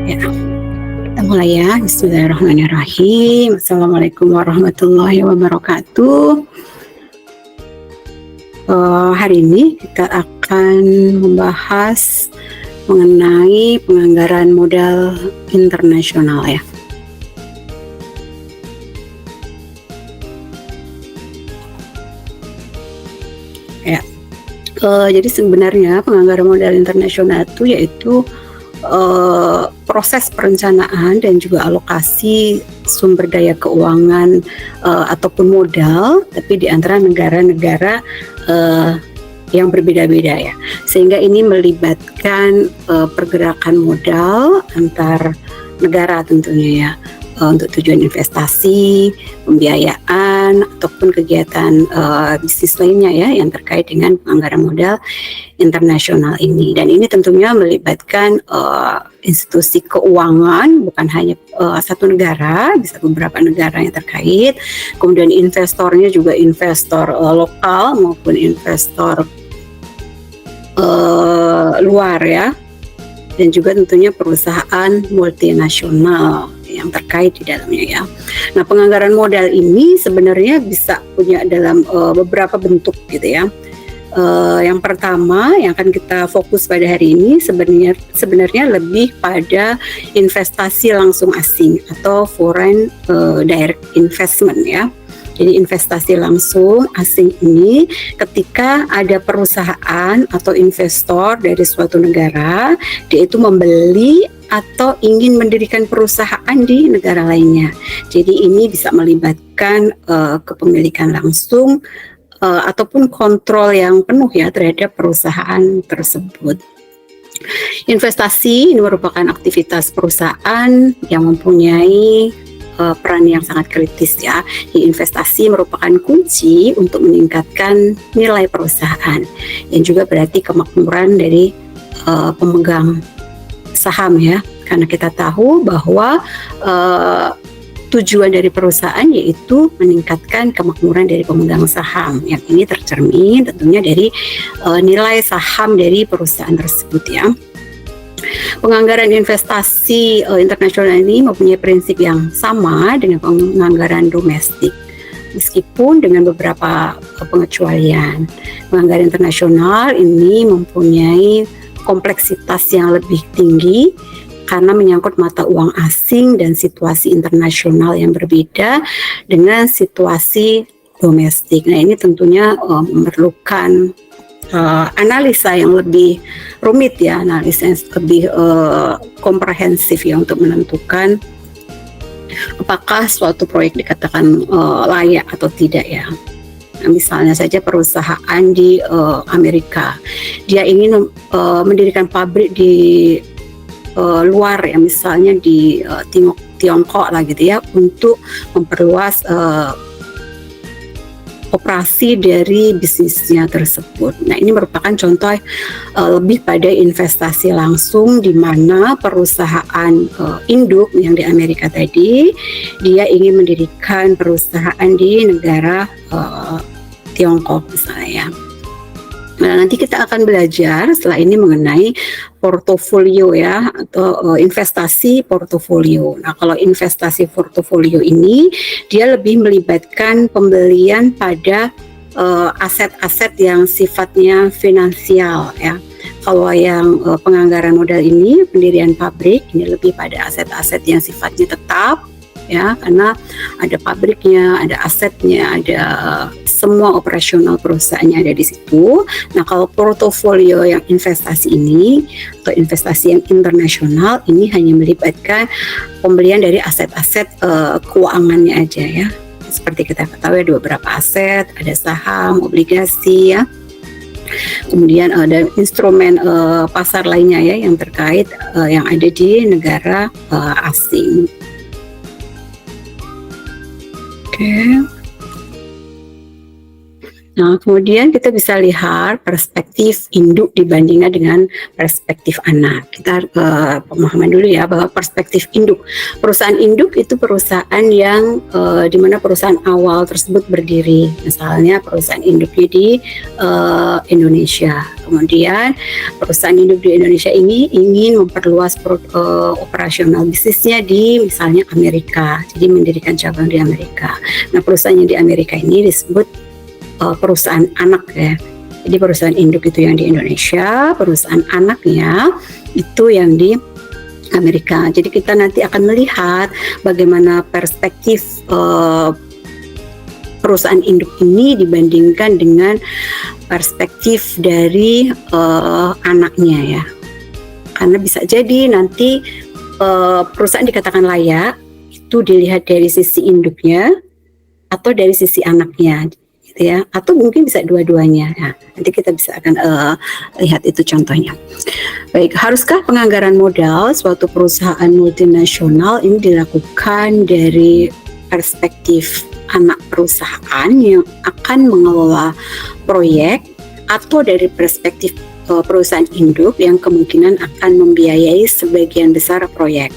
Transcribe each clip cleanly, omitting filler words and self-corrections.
Ya, kita mulai ya. Bismillahirrahmanirrahim. Assalamualaikum warahmatullahi wabarakatuh. Hari ini kita akan membahas mengenai penganggaran modal internasional ya. Jadi sebenarnya penganggaran modal internasional itu yaitu proses perencanaan dan juga alokasi sumber daya keuangan ataupun modal, tapi di antara negara-negara yang berbeda-beda ya, sehingga ini melibatkan pergerakan modal antar negara tentunya ya, untuk tujuan investasi, pembiayaan ataupun kegiatan bisnis lainnya ya yang terkait dengan penganggaran modal internasional ini. Dan ini tentunya melibatkan institusi keuangan, bukan hanya satu negara, bisa beberapa negara yang terkait. Kemudian investornya juga investor lokal maupun investor luar ya, dan juga tentunya perusahaan multinasional yang terkait di dalamnya ya. Nah, penganggaran modal ini sebenarnya bisa punya dalam beberapa bentuk gitu ya. Yang pertama yang akan kita fokus pada hari ini sebenarnya lebih pada investasi langsung asing atau foreign direct investment ya. Jadi investasi langsung asing ini ketika ada perusahaan atau investor dari suatu negara, dia itu membeli atau ingin mendirikan perusahaan di negara lainnya. Jadi ini bisa melibatkan kepemilikan langsung ataupun kontrol yang penuh ya terhadap perusahaan tersebut. Investasi ini merupakan aktivitas perusahaan yang mempunyai peran yang sangat kritis ya. Investasi merupakan kunci untuk meningkatkan nilai perusahaan yang juga berarti kemakmuran dari pemegang saham ya, karena kita tahu bahwa tujuan dari perusahaan yaitu meningkatkan kemakmuran dari pemegang saham, yang ini tercermin tentunya dari nilai saham dari perusahaan tersebut ya. Penganggaran investasi internasional ini mempunyai prinsip yang sama dengan penganggaran domestik, meskipun dengan beberapa pengecualian. Penganggaran internasional ini mempunyai kompleksitas yang lebih tinggi karena menyangkut mata uang asing dan situasi internasional yang berbeda dengan situasi domestik. Nah, ini tentunya memerlukan analisa yang lebih rumit ya, analisa yang lebih komprehensif ya untuk menentukan apakah suatu proyek dikatakan layak atau tidak ya. Nah, misalnya saja perusahaan di Amerika, dia ingin mendirikan pabrik di luar ya, misalnya di Tiongkok lah gitu ya, untuk memperluas operasi dari bisnisnya tersebut. Nah, ini merupakan contoh lebih pada investasi langsung di mana perusahaan induk yang di Amerika tadi, dia ingin mendirikan perusahaan di negara Tiongkok misalnya ya. Nah, nanti kita akan belajar setelah ini mengenai portofolio ya, atau investasi portofolio. Nah, kalau investasi portofolio ini dia lebih melibatkan pembelian pada aset-aset yang sifatnya finansial ya. Kalau yang penganggaran modal ini, pendirian pabrik, ini lebih pada aset-aset yang sifatnya tetap ya, karena ada pabriknya, ada asetnya, ada semua operasional perusahaannya ada di situ. Nah, kalau portofolio yang investasi ini atau investasi yang internasional ini hanya melibatkan pembelian dari aset-aset keuangannya aja ya. Seperti kita ketahui ada beberapa aset, ada saham, obligasi ya. Kemudian ada instrumen pasar lainnya ya yang terkait yang ada di negara asing. Oke. Nah, kemudian kita bisa lihat perspektif induk dibandingkan dengan perspektif anak. Kita pemahaman dulu ya bahwa perspektif induk. Perusahaan induk itu perusahaan yang di mana perusahaan awal tersebut berdiri. Misalnya perusahaan induknya di Indonesia. Kemudian perusahaan induk di Indonesia ini ingin memperluas operasional bisnisnya di misalnya Amerika. Jadi mendirikan cabang di Amerika. Nah, perusahaan yang di Amerika ini disebut perusahaan anak ya. Jadi perusahaan induk itu yang di Indonesia, perusahaan anaknya itu yang di Amerika. Jadi kita nanti akan melihat bagaimana perspektif perusahaan induk ini dibandingkan dengan perspektif dari anaknya ya. Karena bisa jadi nanti perusahaan dikatakan layak itu dilihat dari sisi induknya atau dari sisi anaknya. Ya, atau mungkin bisa dua-duanya. Nah, nanti kita bisa akan lihat itu contohnya. Baik, haruskah penganggaran modal suatu perusahaan multinasional ini dilakukan dari perspektif anak perusahaan yang akan mengelola proyek atau dari perspektif perusahaan induk yang kemungkinan akan membiayai sebagian besar proyek?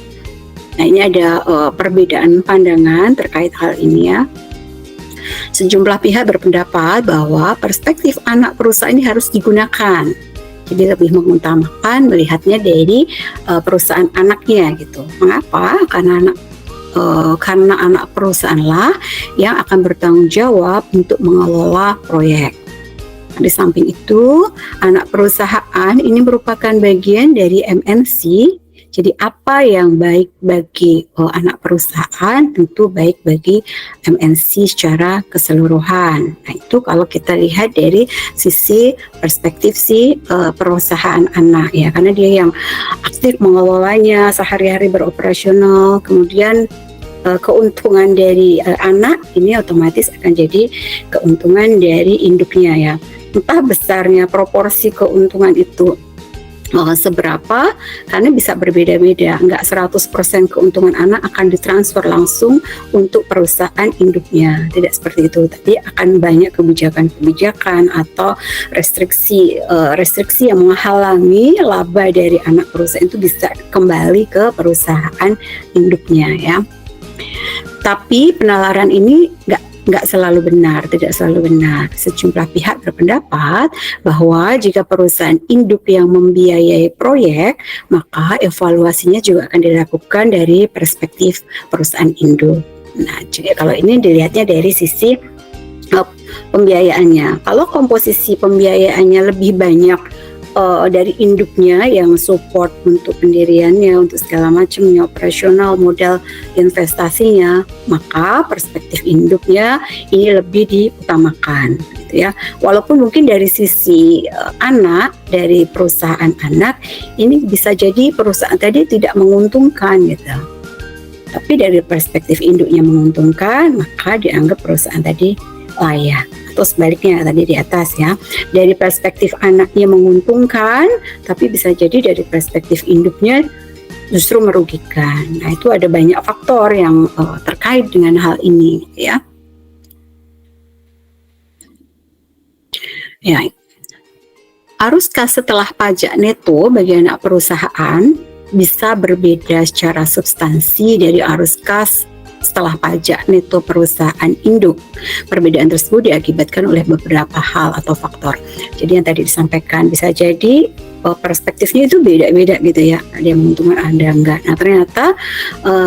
Nah, ini ada perbedaan pandangan terkait hal ini ya. Sejumlah pihak berpendapat bahwa perspektif anak perusahaan ini harus digunakan. Jadi lebih mengutamakan melihatnya dari perusahaan anaknya gitu. Mengapa? Karena anak perusahaanlah yang akan bertanggung jawab untuk mengelola proyek. Di samping itu, anak perusahaan ini merupakan bagian dari MNC. Jadi apa yang baik bagi anak perusahaan tentu baik bagi MNC secara keseluruhan. Nah, itu kalau kita lihat dari sisi perspektif perusahaan anak ya, karena dia yang aktif mengelolanya, sehari-hari beroperasional, kemudian keuntungan dari anak ini otomatis akan jadi keuntungan dari induknya ya. Entah besarnya proporsi keuntungan itu seberapa, karena bisa berbeda-beda. Enggak 100% keuntungan anak akan ditransfer langsung untuk perusahaan induknya, tidak seperti itu, tapi akan banyak kebijakan-kebijakan atau restriksi yang menghalangi laba dari anak perusahaan itu bisa kembali ke perusahaan induknya ya. Tapi penalaran ini nggak selalu benar, tidak selalu benar. Sejumlah pihak berpendapat bahwa jika perusahaan induk yang membiayai proyek, maka evaluasinya juga akan dilakukan dari perspektif perusahaan induk. Nah, jadi kalau ini dilihatnya dari sisi pembiayaannya. Kalau komposisi pembiayaannya lebih banyak dari induknya yang support untuk pendiriannya, untuk segala macamnya, operasional, modal investasinya, maka perspektif induknya ini lebih diutamakan gitu ya. Walaupun mungkin dari sisi anak, dari perusahaan anak ini bisa jadi perusahaan tadi tidak menguntungkan gitu. Tapi dari perspektif induknya menguntungkan, maka dianggap perusahaan tadi layak. Atau sebaliknya tadi di atas ya, dari perspektif anaknya menguntungkan, tapi bisa jadi dari perspektif induknya justru merugikan. Nah, itu ada banyak faktor yang terkait dengan hal ini ya. Ya, haruskah setelah pajak neto bagi anak perusahaan bisa berbeda secara substansi dari arus kas setelah pajak neto perusahaan induk? Perbedaan tersebut diakibatkan oleh beberapa hal atau faktor. Jadi yang tadi disampaikan, bisa jadi perspektifnya itu beda-beda gitu ya, ada yang menguntungkan, ada enggak. Nah, ternyata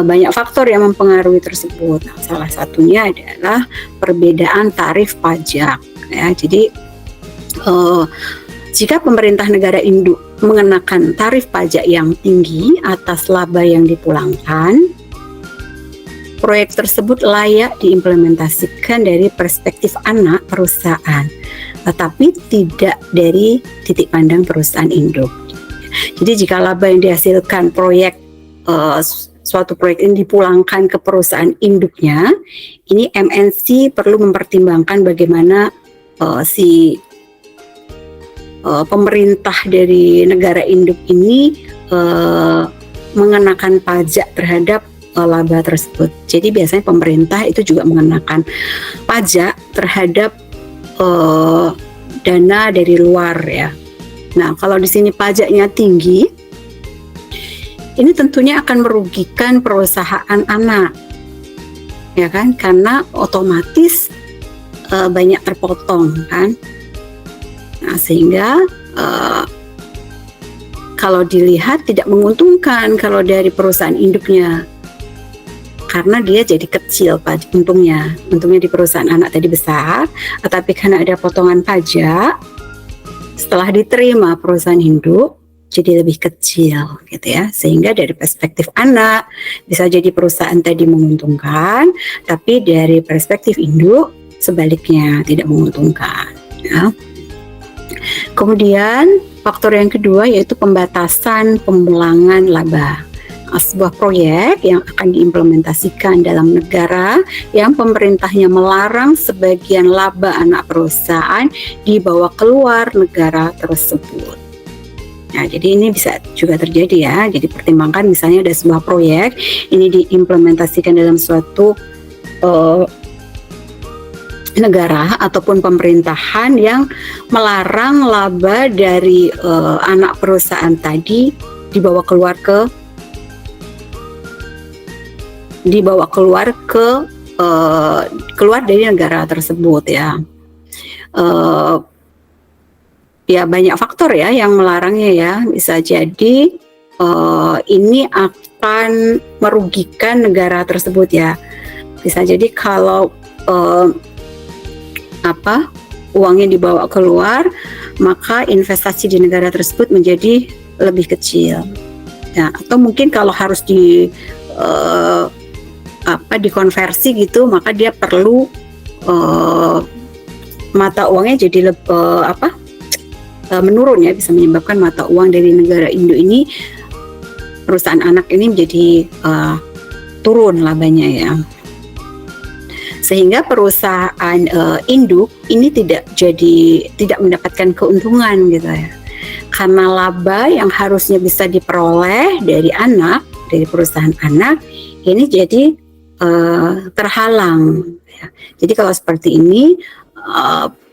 banyak faktor yang mempengaruhi tersebut. Nah, salah satunya adalah perbedaan tarif pajak ya. Jadi jika pemerintah negara induk mengenakan tarif pajak yang tinggi atas laba yang dipulangkan, proyek tersebut layak diimplementasikan dari perspektif anak perusahaan, tetapi tidak dari titik pandang perusahaan induk. Jadi jika laba yang dihasilkan suatu proyek ini dipulangkan ke perusahaan induknya, ini MNC perlu mempertimbangkan bagaimana pemerintah dari negara induk ini mengenakan pajak terhadap laba tersebut. Jadi biasanya pemerintah itu juga mengenakan pajak terhadap dana dari luar ya. Nah, kalau di sini pajaknya tinggi, ini tentunya akan merugikan perusahaan anak, ya kan? Karena otomatis banyak terpotong kan. Nah, sehingga kalau dilihat tidak menguntungkan kalau dari perusahaan induknya, karena dia jadi kecil untungnya di perusahaan anak tadi besar, tetapi karena ada potongan pajak setelah diterima perusahaan induk jadi lebih kecil gitu ya, sehingga dari perspektif anak bisa jadi perusahaan tadi menguntungkan, tapi dari perspektif induk sebaliknya tidak menguntungkan ya. Kemudian faktor yang kedua yaitu pembatasan pemulangan laba. Sebuah proyek yang akan diimplementasikan dalam negara yang pemerintahnya melarang sebagian laba anak perusahaan dibawa keluar negara tersebut. Nah, jadi ini bisa juga terjadi ya. Jadi pertimbangkan misalnya ada sebuah proyek ini diimplementasikan dalam suatu negara ataupun pemerintahan yang melarang laba dari anak perusahaan tadi dibawa keluar keluar dari negara tersebut ya. Ya banyak faktor ya yang melarangnya ya. Bisa jadi ini akan merugikan negara tersebut ya. Bisa jadi kalau uangnya dibawa keluar, maka investasi di negara tersebut menjadi lebih kecil ya. Atau mungkin kalau harus dikonversi gitu, maka dia perlu mata uangnya jadi menurun ya, bisa menyebabkan mata uang dari negara induk ini, perusahaan anak ini menjadi turun labanya ya, sehingga perusahaan induk ini tidak mendapatkan keuntungan gitu ya, karena laba yang harusnya bisa diperoleh dari perusahaan anak ini jadi terhalang ya. Jadi kalau seperti ini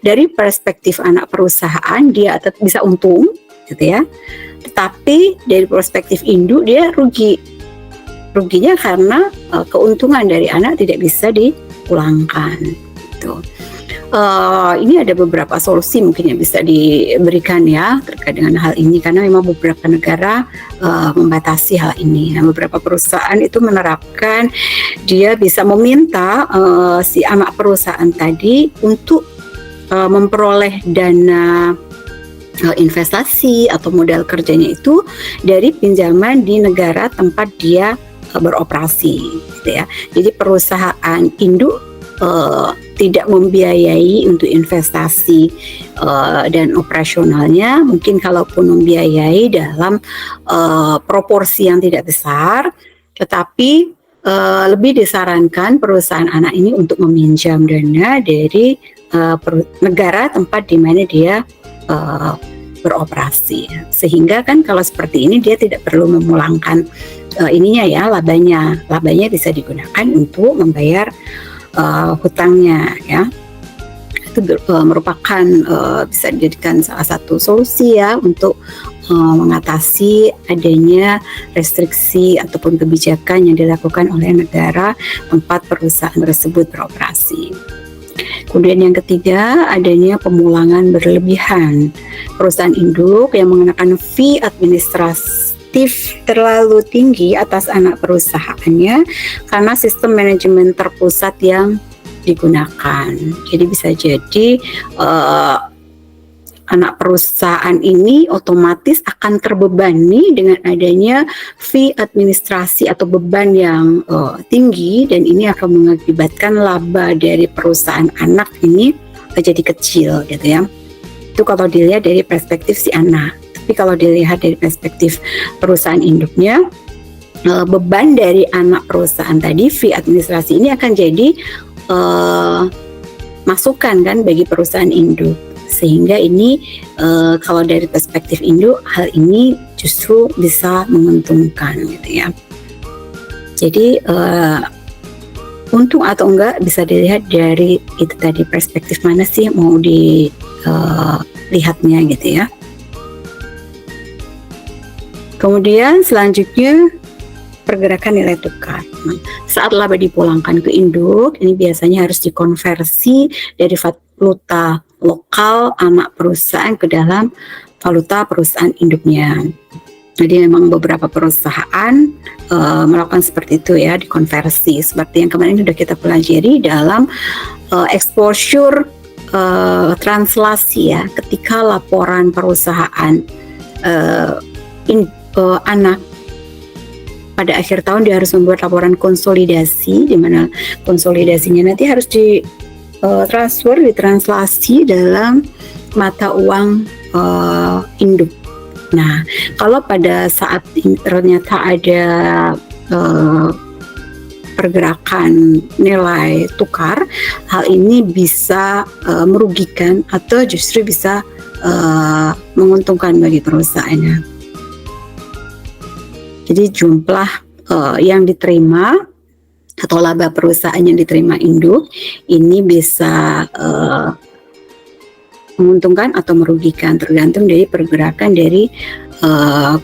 dari perspektif anak perusahaan dia tetap bisa untung gitu ya, tetapi dari perspektif induk dia ruginya karena keuntungan dari anak tidak bisa dipulangkan gitu. Ini ada beberapa solusi mungkin yang bisa diberikan ya terkait dengan hal ini, karena memang beberapa negara membatasi hal ini. Nah, beberapa perusahaan itu menerapkan dia bisa meminta si anak perusahaan tadi untuk memperoleh dana investasi atau modal kerjanya itu dari pinjaman di negara tempat dia beroperasi gitu ya. Jadi perusahaan induk tidak membiayai untuk investasi dan operasionalnya, mungkin kalaupun membiayai dalam proporsi yang tidak besar, tetapi lebih disarankan perusahaan anak ini untuk meminjam dana dari negara tempat di mana dia beroperasi, sehingga kan kalau seperti ini dia tidak perlu memulangkan labanya bisa digunakan untuk membayar hutangnya ya. Itu merupakan bisa dijadikan salah satu solusi ya untuk mengatasi adanya restriksi ataupun kebijakan yang dilakukan oleh negara tempat perusahaan tersebut beroperasi. Kemudian yang ketiga, adanya pemulangan berlebihan. Perusahaan induk yang mengenakan fee administratif terlalu tinggi atas anak perusahaannya karena sistem manajemen terpusat yang digunakan. Jadi bisa jadi anak perusahaan ini otomatis akan terbebani dengan adanya fee administrasi atau beban yang tinggi, dan ini akan mengakibatkan laba dari perusahaan anak ini jadi kecil gitu ya. Itu kalau dilihat dari perspektif si anak. Tapi kalau dilihat dari perspektif perusahaan induknya, beban dari anak perusahaan tadi, fee administrasi ini akan jadi masukan kan bagi perusahaan induk, sehingga ini kalau dari perspektif induk hal ini justru bisa menguntungkan gitu ya. Jadi untung atau enggak bisa dilihat dari itu tadi, perspektif mana sih mau dilihatnya gitu ya. Kemudian selanjutnya pergerakan nilai tukar. Nah, saat laba dipulangkan ke induk, ini biasanya harus dikonversi dari valuta lokal anak perusahaan ke dalam valuta perusahaan induknya. Jadi memang beberapa perusahaan melakukan seperti itu ya, dikonversi. Seperti yang kemarin sudah kita pelajari dalam exposure translasi ya, ketika laporan perusahaan anak pada akhir tahun dia harus membuat laporan konsolidasi, di mana konsolidasinya nanti harus ditranslasi dalam mata uang induk. Nah, kalau pada saat ternyata ada pergerakan nilai tukar, hal ini bisa merugikan atau justru bisa menguntungkan bagi perusahaannya. Jadi jumlah yang diterima atau laba perusahaan yang diterima induk ini bisa menguntungkan atau merugikan, tergantung dari pergerakan dari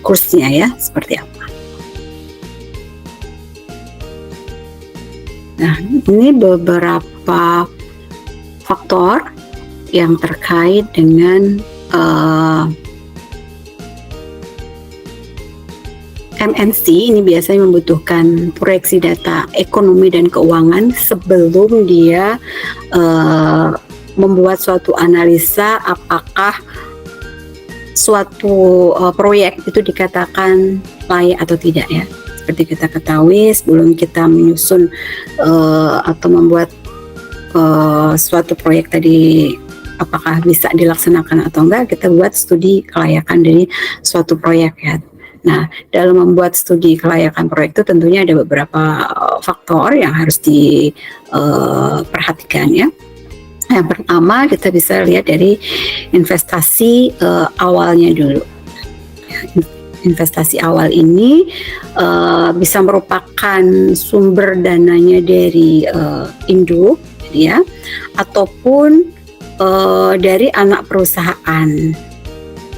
kursnya ya, seperti apa. Nah, ini beberapa faktor yang terkait dengan MNC. Ini biasanya membutuhkan proyeksi data ekonomi dan keuangan sebelum dia membuat suatu analisa apakah suatu proyek itu dikatakan layak atau tidak ya. Seperti kita ketahui, sebelum kita menyusun atau membuat suatu proyek tadi apakah bisa dilaksanakan atau enggak, kita buat studi kelayakan dari suatu proyek ya. Nah, dalam membuat studi kelayakan proyek itu tentunya ada beberapa faktor yang harus diperhatikan ya. Yang pertama, kita bisa lihat dari investasi awalnya dulu. Investasi awal ini bisa merupakan sumber dananya dari induk ya, ataupun dari anak perusahaan.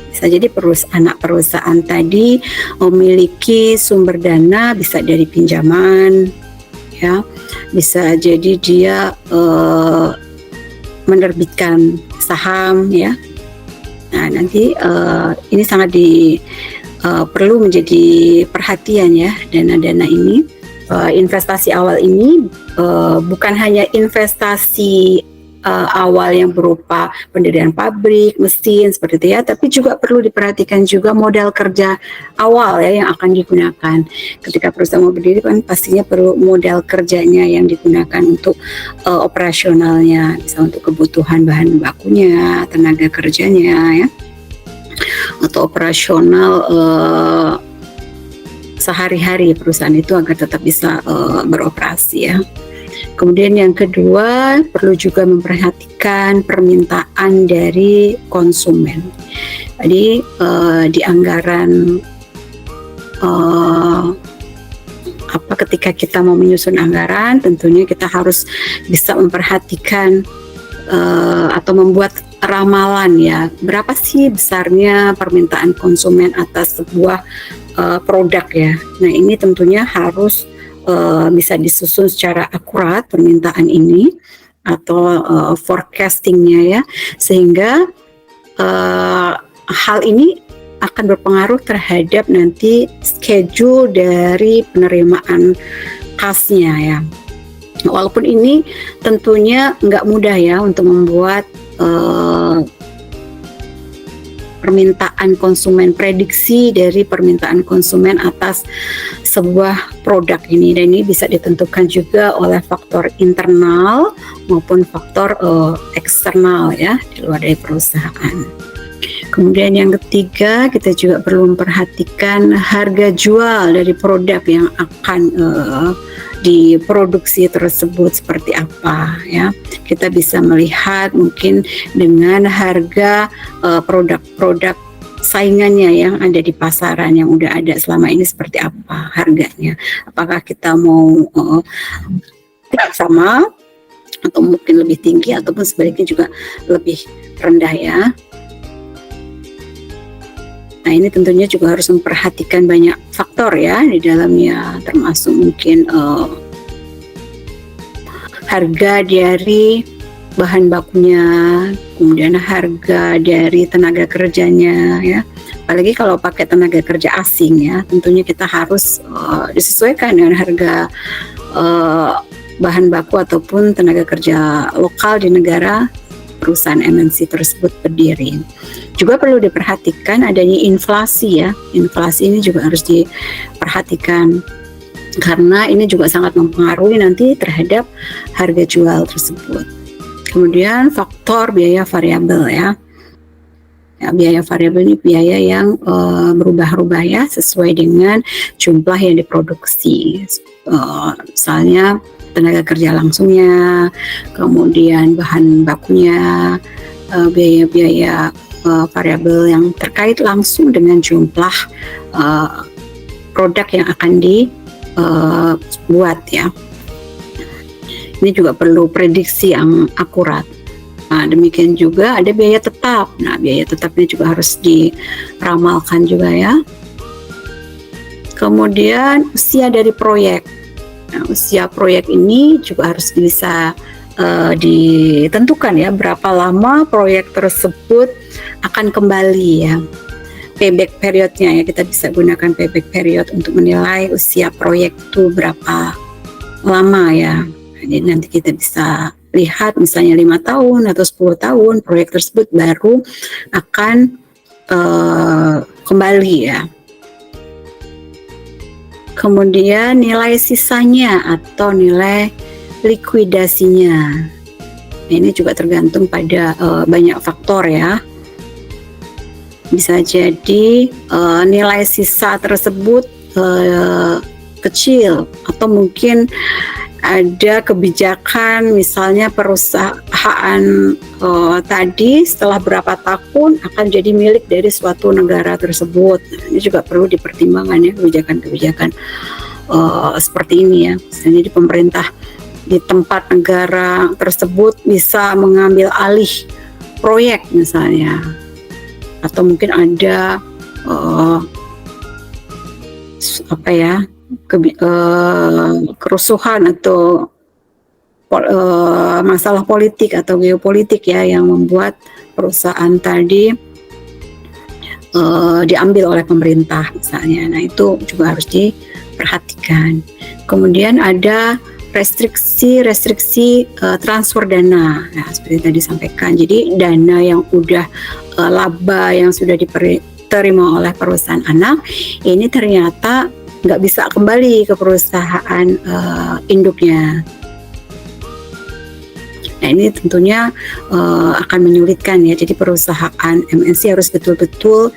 Bisa jadi anak perusahaan tadi memiliki sumber dana, bisa dari pinjaman ya, bisa jadi dia menerbitkan saham ya. Nah, nanti ini sangat perlu menjadi perhatian ya, dana-dana ini. Investasi awal ini bukan hanya investasi awal yang berupa pendirian pabrik, mesin seperti itu ya, tapi juga perlu diperhatikan juga modal kerja awal ya yang akan digunakan. Ketika perusahaan mau berdiri kan pastinya perlu modal kerjanya yang digunakan untuk operasionalnya, misalnya untuk kebutuhan bahan bakunya, tenaga kerjanya ya, atau operasional sehari-hari perusahaan itu agar tetap bisa beroperasi ya. Kemudian yang kedua, perlu juga memperhatikan permintaan dari konsumen. Jadi di anggaran ketika kita mau menyusun anggaran, tentunya kita harus bisa memperhatikan atau membuat ramalan ya, berapa sih besarnya permintaan konsumen atas sebuah produk ya. Nah, ini tentunya harus bisa disusun secara akurat permintaan ini atau forecastingnya ya, sehingga hal ini akan berpengaruh terhadap nanti schedule dari penerimaan kasnya ya. Walaupun ini tentunya nggak mudah ya untuk membuat permintaan konsumen, prediksi dari permintaan konsumen atas sebuah produk ini, dan ini bisa ditentukan juga oleh faktor internal maupun faktor eksternal ya, di luar dari perusahaan. Kemudian yang ketiga, kita juga perlu memperhatikan harga jual dari produk yang akan diproduksi tersebut seperti apa ya. Kita bisa melihat mungkin dengan harga produk-produk saingannya yang ada di pasaran yang udah ada selama ini seperti apa harganya. Apakah kita mau sama atau mungkin lebih tinggi ataupun sebaliknya juga lebih rendah ya. Nah ini tentunya juga harus memperhatikan banyak faktor ya di dalamnya, termasuk mungkin harga dari bahan bakunya, kemudian harga dari tenaga kerjanya ya. Apalagi kalau pakai tenaga kerja asing ya, tentunya kita harus disesuaikan dengan harga bahan baku ataupun tenaga kerja lokal di negara perusahaan MNC tersebut berdiri. Juga perlu diperhatikan adanya inflasi ya. Inflasi ini juga harus diperhatikan karena ini juga sangat mempengaruhi nanti terhadap harga jual tersebut. Kemudian faktor biaya variabel ya. Biaya variabel ini biaya yang berubah-ubah ya sesuai dengan jumlah yang diproduksi. Misalnya tenaga kerja langsungnya, kemudian bahan bakunya, biaya-biaya variabel yang terkait langsung dengan jumlah produk yang akan dibuat ya. Ini juga perlu prediksi yang akurat. Nah, demikian juga ada biaya tetap. Nah, biaya tetapnya juga harus diramalkan juga ya. Kemudian usia dari proyek. Nah, usia proyek ini juga harus bisa ditentukan ya berapa lama proyek tersebut akan kembali ya. Payback periodnya ya, kita bisa gunakan payback period untuk menilai usia proyek itu berapa lama ya. Jadi nanti kita bisa lihat misalnya 5 tahun atau 10 tahun proyek tersebut baru akan kembali ya. Kemudian nilai sisanya atau nilai likuidasinya. Ini juga tergantung pada banyak faktor ya. Bisa jadi nilai sisa tersebut kecil atau mungkin ada kebijakan misalnya perusahaan tadi setelah berapa tahun akan jadi milik dari suatu negara tersebut. Nah, ini juga perlu dipertimbangkan ya kebijakan-kebijakan seperti ini ya. Misalnya di pemerintah di tempat negara tersebut bisa mengambil alih proyek misalnya, atau mungkin ada kerusuhan atau masalah politik atau geopolitik ya yang membuat perusahaan tadi diambil oleh pemerintah misalnya. Nah itu juga harus diperhatikan. Kemudian ada restriksi transfer dana. Nah seperti tadi disampaikan. Jadi dana yang udah laba yang sudah diterima oleh perusahaan anak ini ternyata nggak bisa kembali ke perusahaan induknya. Nah ini tentunya akan menyulitkan ya. Jadi perusahaan MNC harus betul-betul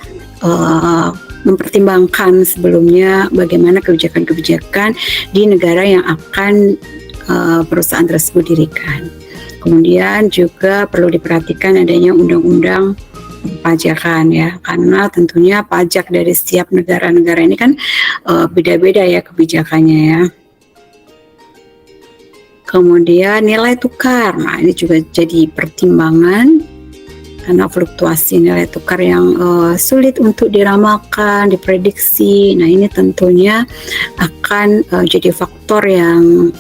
mempertimbangkan sebelumnya bagaimana kebijakan-kebijakan di negara yang akan perusahaan tersebut dirikan. Kemudian juga perlu diperhatikan adanya undang-undang pajakan ya, karena tentunya pajak dari setiap negara-negara ini kan beda-beda ya kebijakannya ya. Kemudian nilai tukar, nah ini juga jadi pertimbangan karena fluktuasi nilai tukar yang sulit untuk diramalkan, diprediksi. Nah ini tentunya akan jadi faktor yang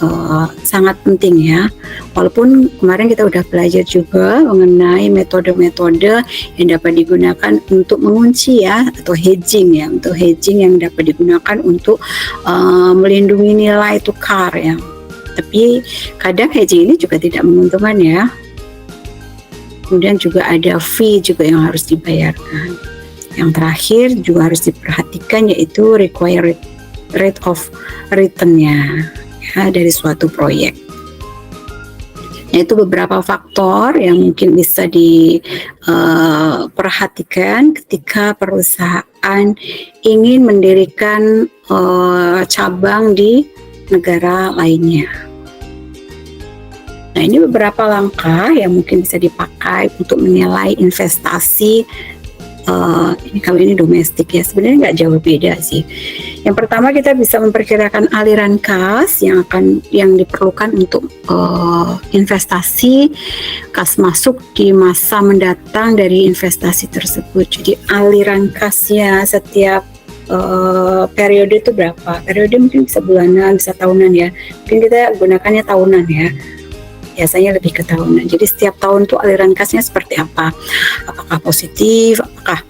sangat penting ya. Walaupun kemarin kita udah belajar juga mengenai metode-metode yang dapat digunakan untuk mengunci ya, atau hedging ya, untuk hedging yang dapat digunakan untuk melindungi nilai tukar ya. Tapi kadang hedging ini juga tidak menguntungkan ya. Kemudian juga ada fee juga yang harus dibayarkan. Yang terakhir juga harus diperhatikan yaitu required rate of return-nya ya, dari suatu proyek. Yaitu beberapa faktor yang mungkin bisa diperhatikan ketika perusahaan ingin mendirikan cabang di negara lainnya. Nah ini beberapa langkah yang mungkin bisa dipakai untuk menilai investasi. Ini kalau ini domestik ya, sebenarnya nggak jauh beda sih. Yang pertama, kita bisa memperkirakan aliran kas yang diperlukan untuk investasi, kas masuk di masa mendatang dari investasi tersebut. Jadi aliran kasnya setiap periode itu berapa? Periode mungkin bisa bulanan, bisa tahunan ya. Mungkin kita gunakannya tahunan ya. Biasanya lebih ke tahunan. Jadi setiap tahun tuh aliran kasnya seperti apa? Apakah positif? Apakah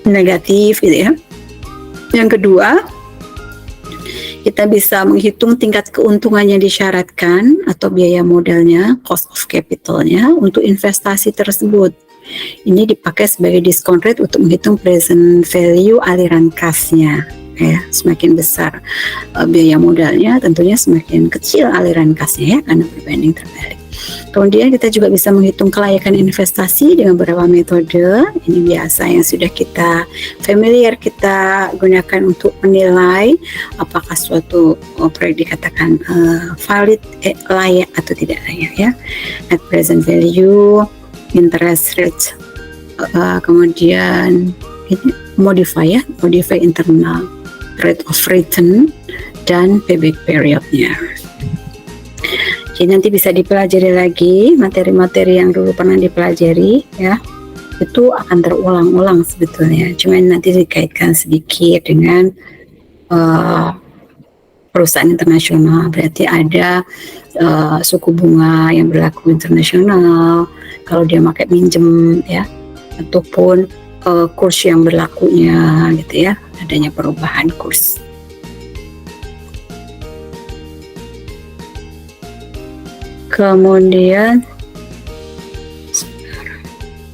negatif gitu ya? Yang kedua, kita bisa menghitung tingkat keuntungan yang disyaratkan atau biaya modalnya, cost of capitalnya untuk investasi tersebut. Ini dipakai sebagai discount rate untuk menghitung present value aliran kasnya. Ya, semakin besar biaya modalnya, tentunya semakin kecil aliran kasnya ya, karena berbanding terbalik. Kemudian kita juga bisa menghitung kelayakan investasi dengan beberapa metode. Ini biasa yang sudah kita familiar kita gunakan untuk menilai apakah suatu proyek dikatakan valid, layak atau tidak layak ya. Net present value, interest rate, kemudian ini modify internal rate of return, dan payback periodnya. Jadi nanti bisa dipelajari lagi materi-materi yang dulu pernah dipelajari ya, itu akan terulang-ulang sebetulnya, cuman nanti dikaitkan sedikit dengan perusahaan internasional. Berarti ada suku bunga yang berlaku internasional kalau dia pakai minjem ya, ataupun kurs yang berlakunya gitu ya, adanya perubahan kurs. Kemudian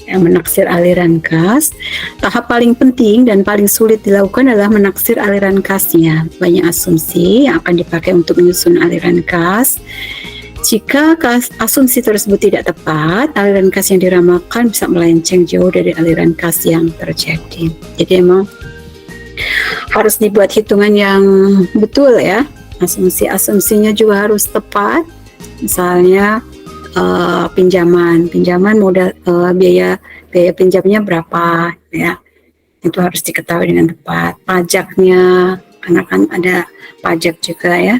yang menaksir aliran kas, tahap paling penting dan paling sulit dilakukan adalah menaksir aliran kasnya. Banyak asumsi yang akan dipakai untuk menyusun aliran kas. Jika asumsi tersebut tidak tepat, aliran kas yang diramalkan bisa melenceng jauh dari aliran kas yang terjadi. Jadi emang harus dibuat hitungan yang betul ya. Asumsinya juga harus tepat. Misalnya pinjaman modal, biaya pinjamnya berapa ya, itu harus diketahui dengan tepat. Pajaknya, karena kan ada pajak juga ya.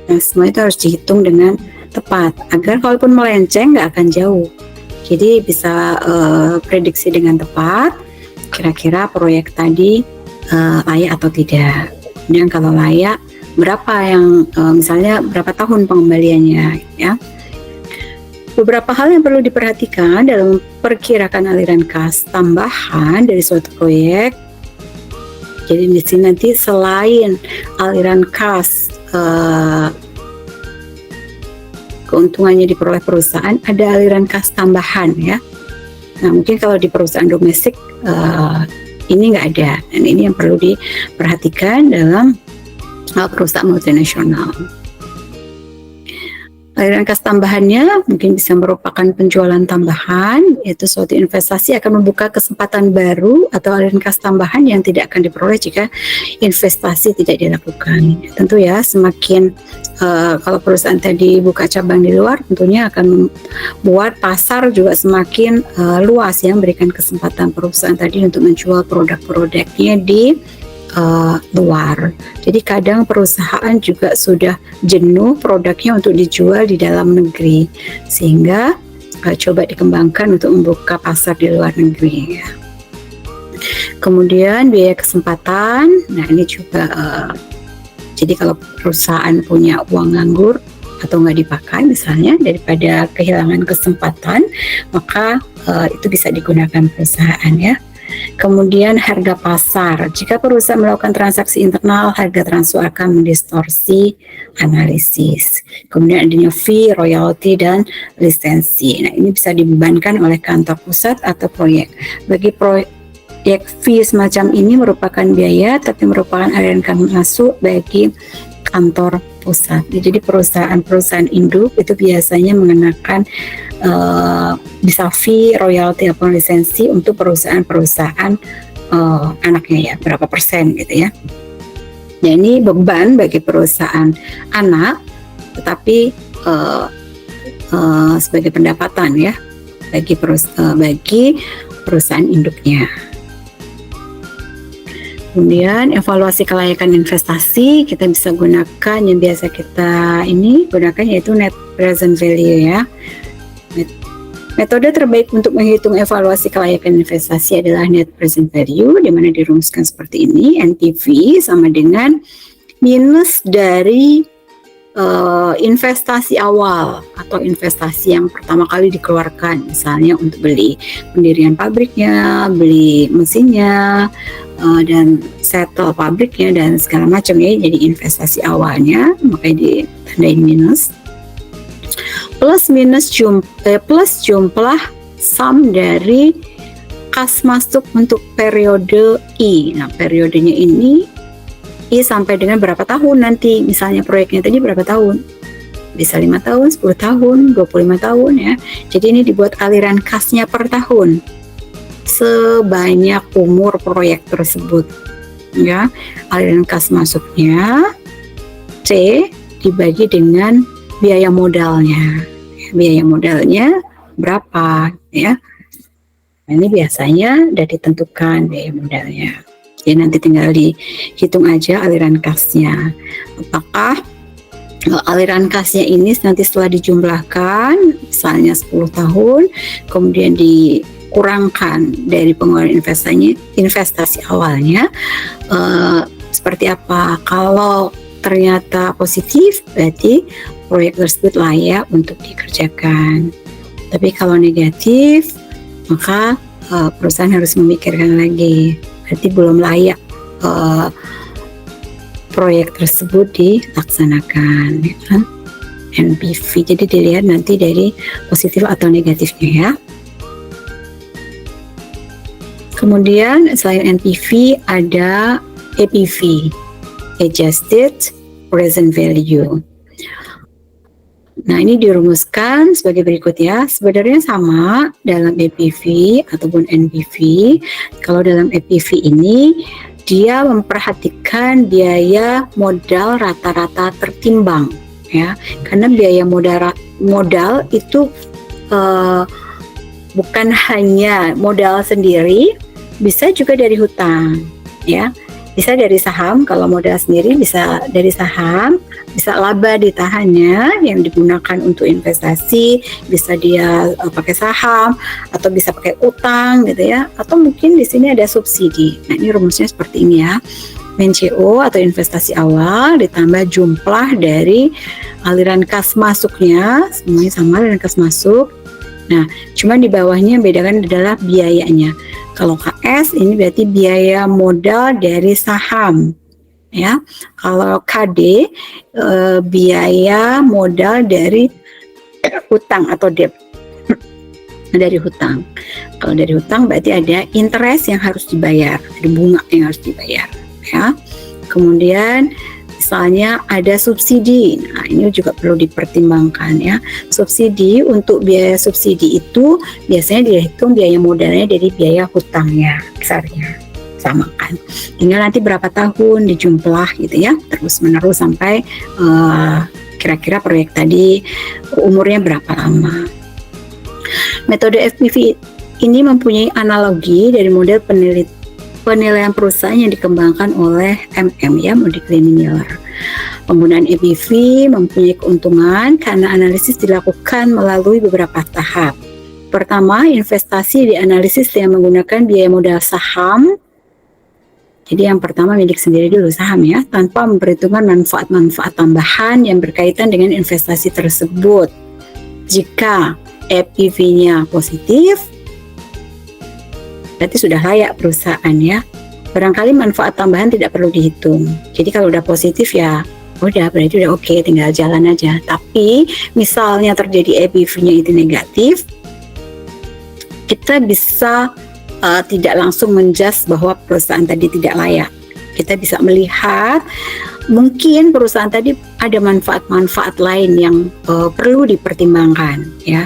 Nah, semua itu harus dihitung dengan tepat agar kalaupun melenceng nggak akan jauh. Jadi bisa prediksi dengan tepat kira-kira proyek tadi layak atau tidak. Dan kalau layak, berapa yang misalnya berapa tahun pengembaliannya ya. Beberapa hal yang perlu diperhatikan dalam perkirakan aliran kas tambahan dari suatu proyek. Jadi di sini nanti selain aliran kas keuntungannya diperoleh perusahaan, ada aliran kas tambahan ya. Nah mungkin kalau di perusahaan domestik ini nggak ada, dan ini yang perlu diperhatikan dalam perusahaan multinasional. Aliran kas tambahannya mungkin bisa merupakan penjualan tambahan, yaitu suatu investasi akan membuka kesempatan baru atau aliran kas tambahan yang tidak akan diperoleh jika investasi tidak dilakukan. Tentu ya, semakin kalau perusahaan tadi buka cabang di luar, tentunya akan membuat pasar juga semakin luas ya, memberikan kesempatan perusahaan tadi untuk menjual produk-produknya di luar. Jadi kadang perusahaan juga sudah jenuh produknya untuk dijual di dalam negeri, sehingga coba dikembangkan untuk membuka pasar di luar negeri ya. Kemudian biaya kesempatan, nah ini juga jadi kalau perusahaan punya uang nganggur atau nggak dipakai misalnya, daripada kehilangan kesempatan, maka itu bisa digunakan perusahaan ya. Kemudian harga pasar, jika perusahaan melakukan transaksi internal, harga transfer akan mendistorsi analisis. Kemudian adanya fee, royalti, dan lisensi. Nah ini bisa dibebankan oleh kantor pusat atau proyek. Bagi proyek fee semacam ini merupakan biaya, tapi merupakan aliran kas masuk bagi kantor pusat. Jadi perusahaan-perusahaan induk itu biasanya mengenakan bisa fee, royalti ataupun lisensi untuk perusahaan-perusahaan anaknya ya, berapa persen gitu ya. Nah ini beban bagi perusahaan anak, tetapi sebagai pendapatan ya bagi perusahaan induknya. Kemudian evaluasi kelayakan investasi kita bisa gunakan yang biasa kita gunakan yaitu net present value ya. Metode terbaik untuk menghitung evaluasi kelayakan investasi adalah net present value, di mana dirumuskan seperti ini. NPV sama dengan minus dari investasi awal atau investasi yang pertama kali dikeluarkan, misalnya untuk beli pendirian pabriknya, beli mesinnya, dan settle pabriknya dan segala macam ya. Jadi investasi awalnya makanya ditandain minus. Plus jumlah sum dari kas masuk untuk periode I. Nah, periodenya ini I sampai dengan berapa tahun nanti, misalnya proyeknya tadi berapa tahun, bisa 5 tahun, 10 tahun, 25 tahun ya. Jadi ini dibuat aliran kasnya per tahun sebanyak umur proyek tersebut ya. Aliran kas masuknya C dibagi dengan biaya modalnya. Biaya modalnya berapa ya. Nah, ini biasanya sudah ditentukan biaya modalnya. Jadi nanti tinggal dihitung aja aliran kasnya. Apakah aliran kasnya ini nanti setelah dijumlahkan, misalnya 10 tahun, kemudian dikurangkan dari pengeluaran investasi awalnya, seperti apa? Kalau ternyata positif, berarti proyek tersebut layak untuk dikerjakan. Tapi kalau negatif, maka perusahaan harus memikirkan lagi. Berarti belum layak proyek tersebut dilaksanakan ya kan? NPV, jadi dilihat nanti dari positif atau negatifnya ya. Kemudian selain NPV ada APV, Adjusted Present Value. Nah, ini dirumuskan sebagai berikut ya. Sebenarnya sama dalam APV ataupun NPV. Kalau dalam APV ini dia memperhatikan biaya modal rata-rata tertimbang ya. Karena biaya modal itu bukan hanya modal sendiri, bisa juga dari hutang ya. Bisa dari saham, kalau modal sendiri bisa dari saham, bisa laba ditahannya yang digunakan untuk investasi, bisa dia pakai saham atau bisa pakai utang gitu ya, atau mungkin di sini ada subsidi. Nah, ini rumusnya seperti ini ya. MNCO atau investasi awal ditambah jumlah dari aliran kas masuknya, semuanya sama aliran kas masuk. Nah, cuma di bawahnya yang bedakan adalah biayanya. Kalau KS ini berarti biaya modal dari saham ya. Kalau KD biaya modal dari hutang atau debt dari hutang. Kalau dari hutang berarti ada interest yang harus dibayar, ada bunga yang harus dibayar ya. Kemudian misalnya ada subsidi. Nah, ini juga perlu dipertimbangkan ya. Subsidi, untuk biaya subsidi itu biasanya dihitung biaya modalnya dari biaya hutangnya, besarnya. Samakan. Tinggal nanti berapa tahun dijumlah gitu ya, terus menerus sampai kira-kira proyek tadi umurnya berapa lama. Metode FPV ini mempunyai analogi dari model penilaian perusahaan yang dikembangkan oleh ya, Moody Miller. Penggunaan APV mempunyai keuntungan karena analisis dilakukan melalui beberapa tahap. Pertama, investasi dianalisis dengan menggunakan biaya modal saham. Jadi yang pertama milik sendiri dulu saham ya, tanpa memperhitungkan manfaat-manfaat tambahan yang berkaitan dengan investasi tersebut. Jika APV-nya positif, berarti sudah layak perusahaan ya. Barangkali manfaat tambahan tidak perlu dihitung. Jadi kalau udah positif ya udah, berarti udah oke, tinggal jalan aja. Tapi misalnya terjadi APV-nya itu negatif, kita bisa tidak langsung menjudge bahwa perusahaan tadi tidak layak. Kita bisa melihat mungkin perusahaan tadi ada manfaat-manfaat lain yang perlu dipertimbangkan ya.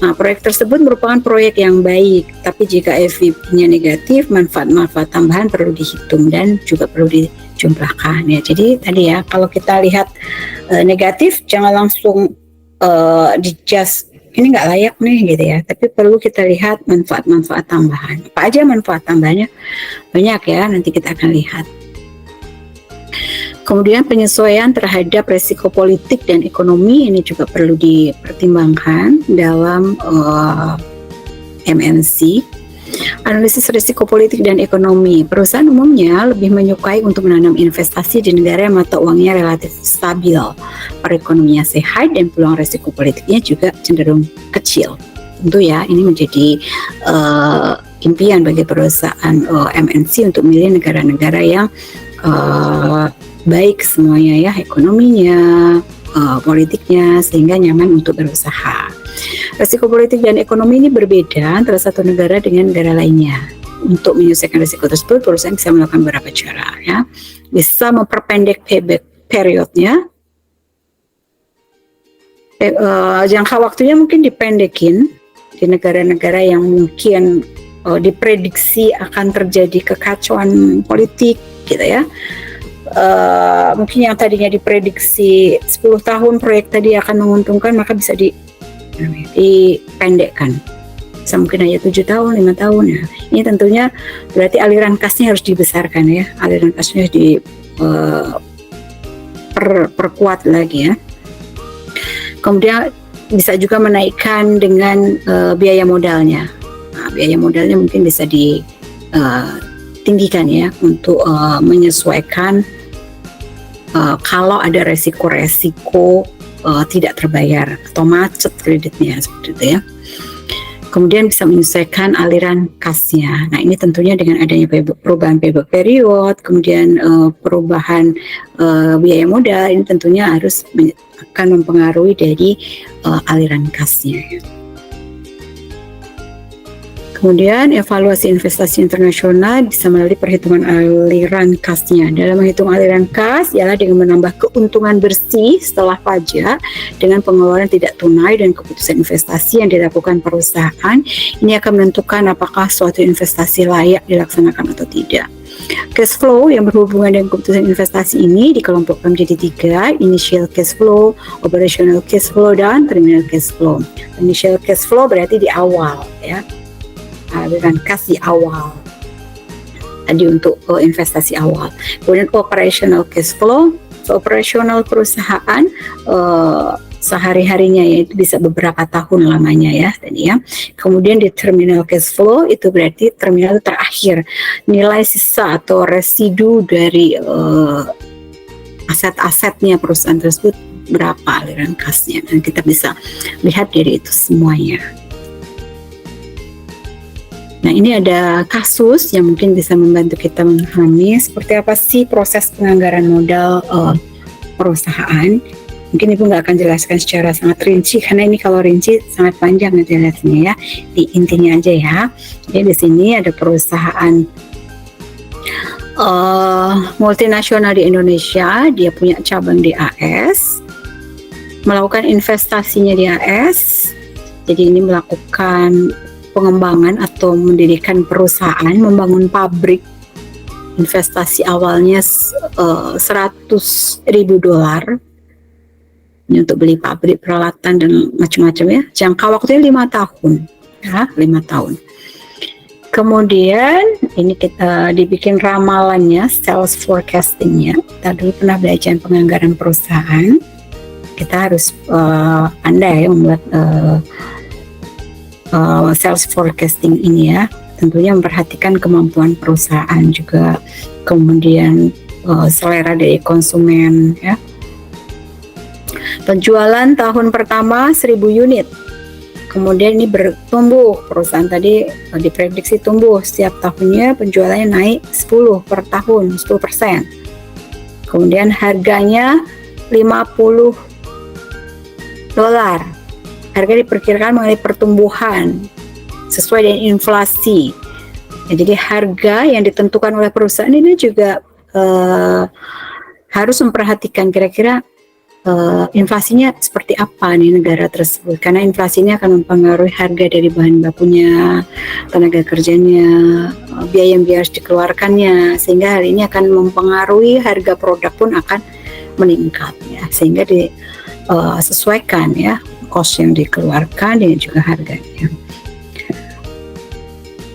Nah, proyek tersebut merupakan proyek yang baik, tapi jika FVP-nya negatif, manfaat-manfaat tambahan perlu dihitung dan juga perlu dijumlahkan ya. Jadi tadi ya, kalau kita lihat negatif, jangan langsung dijudge ini nggak layak nih gitu ya, tapi perlu kita lihat manfaat-manfaat tambahan. Apa aja manfaat tambahannya? Banyak ya, nanti kita akan lihat. Kemudian penyesuaian terhadap resiko politik dan ekonomi ini juga perlu dipertimbangkan dalam MNC. Analisis risiko politik dan ekonomi. Perusahaan umumnya lebih menyukai untuk menanam investasi di negara yang mata uangnya relatif stabil, perekonomiannya sehat, dan peluang risiko politiknya juga cenderung kecil. Tentu ya, ini menjadi impian bagi perusahaan MNC untuk memilih negara-negara yang baik semuanya ya, ekonominya, politiknya, sehingga nyaman untuk berusaha. Risiko politik dan ekonomi ini berbeda antara satu negara dengan negara lainnya. Untuk menyelesaikan risiko tersebut, perusahaan bisa melakukan beberapa cara ya. Bisa memperpendek payback periodnya. Jangka waktunya mungkin dipendekin di negara-negara yang mungkin diprediksi akan terjadi kekacauan politik gitu ya. Mungkin yang tadinya diprediksi 10 tahun proyek tadi akan menguntungkan, maka bisa dipendekkan, bisa mungkin hanya 7 tahun, 5 tahun ya. Ini tentunya berarti aliran kasnya harus dibesarkan ya, aliran kasnya harus diperkuat lagi ya. Kemudian bisa juga menaikkan dengan biaya modalnya. Nah, biaya modalnya mungkin bisa ditinggikan ya untuk menyesuaikan kalau ada resiko-resiko tidak terbayar atau macet kreditnya seperti itu ya. Kemudian bisa menyesuaikan aliran kasnya. Nah, ini tentunya dengan adanya perubahan payback period, kemudian perubahan biaya modal, ini tentunya akan mempengaruhi dari aliran kasnya. Kemudian evaluasi investasi internasional bisa melalui perhitungan aliran kasnya. Dalam menghitung aliran kas ialah dengan menambah keuntungan bersih setelah pajak dengan pengeluaran tidak tunai dan keputusan investasi yang dilakukan perusahaan. Ini akan menentukan apakah suatu investasi layak dilaksanakan atau tidak. Cash flow yang berhubungan dengan keputusan investasi ini dikelompokkan menjadi 3, initial cash flow, operational cash flow, dan terminal cash flow. Initial cash flow berarti di awal ya, aliran kas di awal tadi untuk investasi awal. Kemudian operational cash flow, operasional perusahaan sehari-harinya, yaitu bisa beberapa tahun lamanya ya tadi ya. Kemudian di terminal cash flow itu berarti terminal terakhir, nilai sisa atau residu dari aset-asetnya perusahaan tersebut, berapa aliran kasnya, dan kita bisa lihat dari itu semuanya. Nah, ini ada kasus yang mungkin bisa membantu kita memahami seperti apa sih proses penganggaran modal perusahaan. Mungkin Ibu nggak akan jelaskan secara sangat rinci, karena ini kalau rinci sangat panjang jelasnya ya. Di intinya aja ya. Jadi di sini ada perusahaan multinasional di Indonesia, dia punya cabang di AS, melakukan investasinya di AS. Jadi ini melakukan pengembangan atau mendirikan perusahaan, membangun pabrik. Investasi awalnya $100.000 ini untuk beli pabrik, peralatan, dan macam-macam ya. Jangka waktunya 5 tahun ya, 5 tahun. Kemudian ini kita dibikin ramalannya, sales forecastingnya. Kita dulu pernah belajar penganggaran perusahaan, kita harus pandai ya membuat sales forecasting ini ya. Tentunya memperhatikan kemampuan perusahaan juga, kemudian selera dari konsumen ya. Penjualan tahun pertama 1.000 unit, kemudian ini bertumbuh, perusahaan tadi diprediksi tumbuh setiap tahunnya, penjualannya naik 10 per tahun, 10%. Kemudian harganya $50, harga diperkirakan mengenai pertumbuhan sesuai dengan inflasi. Ya, jadi harga yang ditentukan oleh perusahaan ini juga harus memperhatikan kira-kira inflasinya seperti apa nih negara tersebut, karena inflasinya akan mempengaruhi harga dari bahan bakunya, tenaga kerjanya, biaya yang harus dikeluarkannya, sehingga hal ini akan mempengaruhi harga produk pun akan meningkat ya, sehingga disesuaikan ya cost yang dikeluarkan dan juga harganya.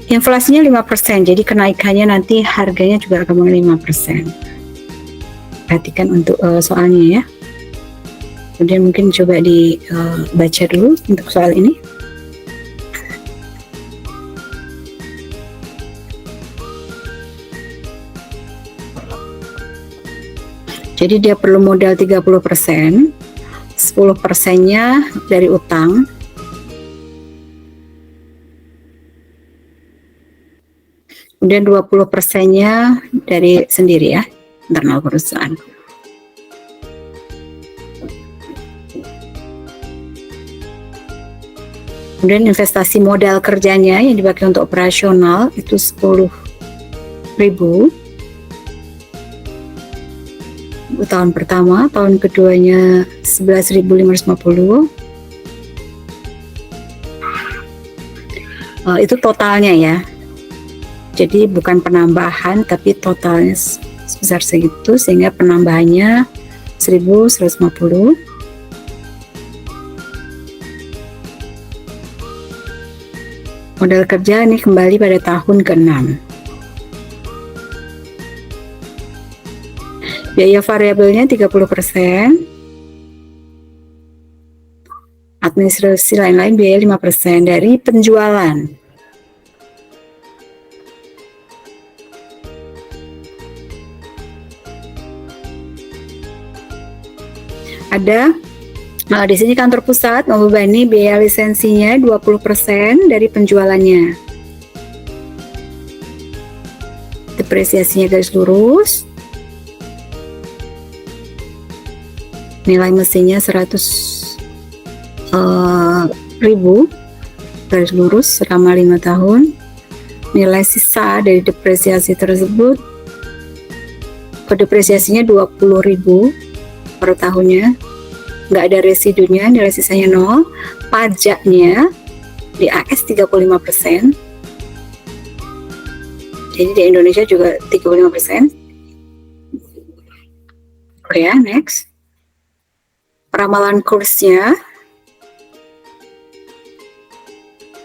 Inflasinya 5%, jadi kenaikannya nanti harganya juga akan 5%. Perhatikan untuk soalnya ya. Kemudian mungkin coba dibaca dulu untuk soal ini. Jadi dia perlu modal 30%, 10%-nya dari utang, kemudian 20%-nya dari sendiri ya, internal perusahaan. Kemudian investasi modal kerjanya yang dipakai untuk operasional itu 10.000 tahun pertama, tahun keduanya 11.550. Itu totalnya ya. Jadi bukan penambahan tapi totalnya sebesar segitu, sehingga penambahannya 1.150. Modal kerja ini kembali pada tahun ke-6. Biaya variabelnya 30%. Administrasi lain-lain biaya 5% dari penjualan. Ada di sini kantor pusat membebani biaya lisensinya 20% dari penjualannya. Depresiasinya garis lurus. Nilai mesinnya 100.000 garis lurus selama 5 tahun. Nilai sisa dari depresiasi tersebut, depresiasinya 20.000 per tahunnya, nggak ada residunya, nilai sisanya 0. Pajaknya di AS 35%, jadi di Indonesia juga 35%. Oke ya, next. Peramalan kursnya.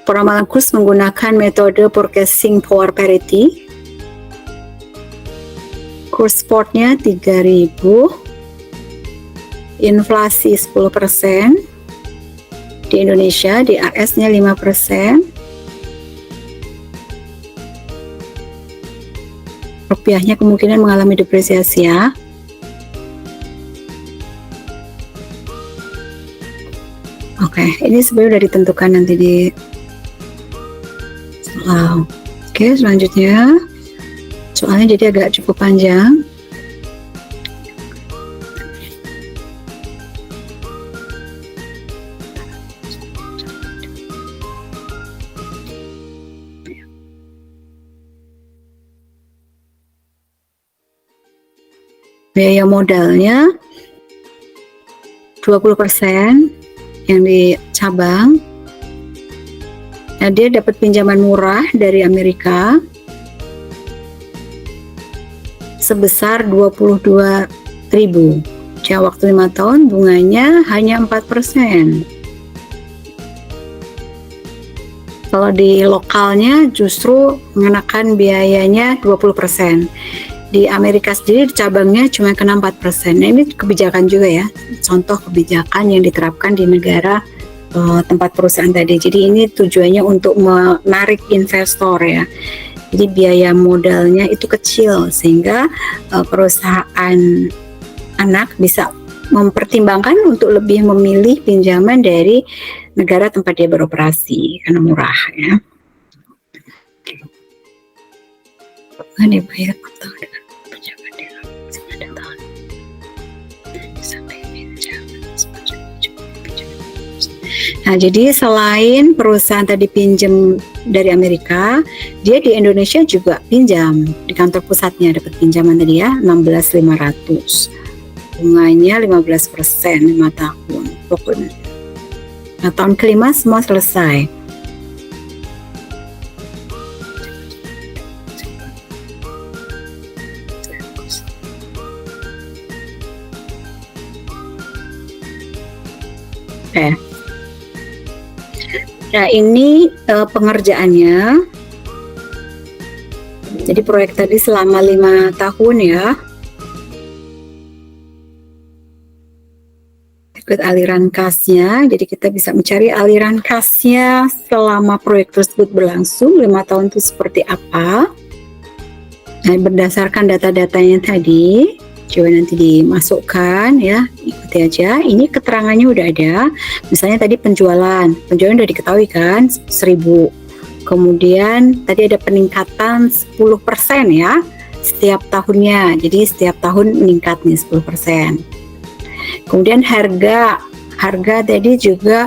Peramalan kurs menggunakan metode Purchasing Power Parity. Kurs spotnya 3.000. Inflasi 10%. Di Indonesia, di AS-nya 5%. Rupiahnya kemungkinan mengalami depresiasi ya. Oke, ini sebenarnya sudah ditentukan nanti di soal. Oke, selanjutnya soalnya jadi agak cukup panjang. Biaya modalnya 20% yang di cabang. Nah, dia dapat pinjaman murah dari Amerika sebesar 22.000. Jangka waktu 5 tahun, bunganya hanya 4%. Kalau di lokalnya justru mengenakan biayanya 20%. Di Amerika sendiri cabangnya cuma kena 4%. Nah, ini kebijakan juga ya, contoh kebijakan yang diterapkan di negara tempat perusahaan tadi. Jadi ini tujuannya untuk menarik investor ya. Jadi biaya modalnya itu kecil sehingga perusahaan anak bisa mempertimbangkan untuk lebih memilih pinjaman dari negara tempat dia beroperasi karena murah ya. Ini bayar utang dengan pinjaman dalam ada tahun sampai Nah, jadi selain perusahaan tadi pinjam dari Amerika, dia di Indonesia juga pinjam di kantor pusatnya, dapat pinjaman tadi ya 16.500. Bunganya 15%, 5 tahun. Pokoknya. Nah, tahun kelima semua selesai. Oke. Nah, ini pengerjaannya. Jadi proyek tadi selama 5 tahun ya. Ikut aliran kasnya, jadi kita bisa mencari aliran kasnya selama proyek tersebut berlangsung 5 tahun itu seperti apa. Nah, berdasarkan data-datanya tadi, coba nanti dimasukkan ya, ikuti aja. Ini keterangannya udah ada. Misalnya tadi penjualan udah diketahui kan 1000. Kemudian tadi ada peningkatan 10% ya setiap tahunnya. Jadi setiap tahun meningkat nih 10%. Kemudian harga tadi juga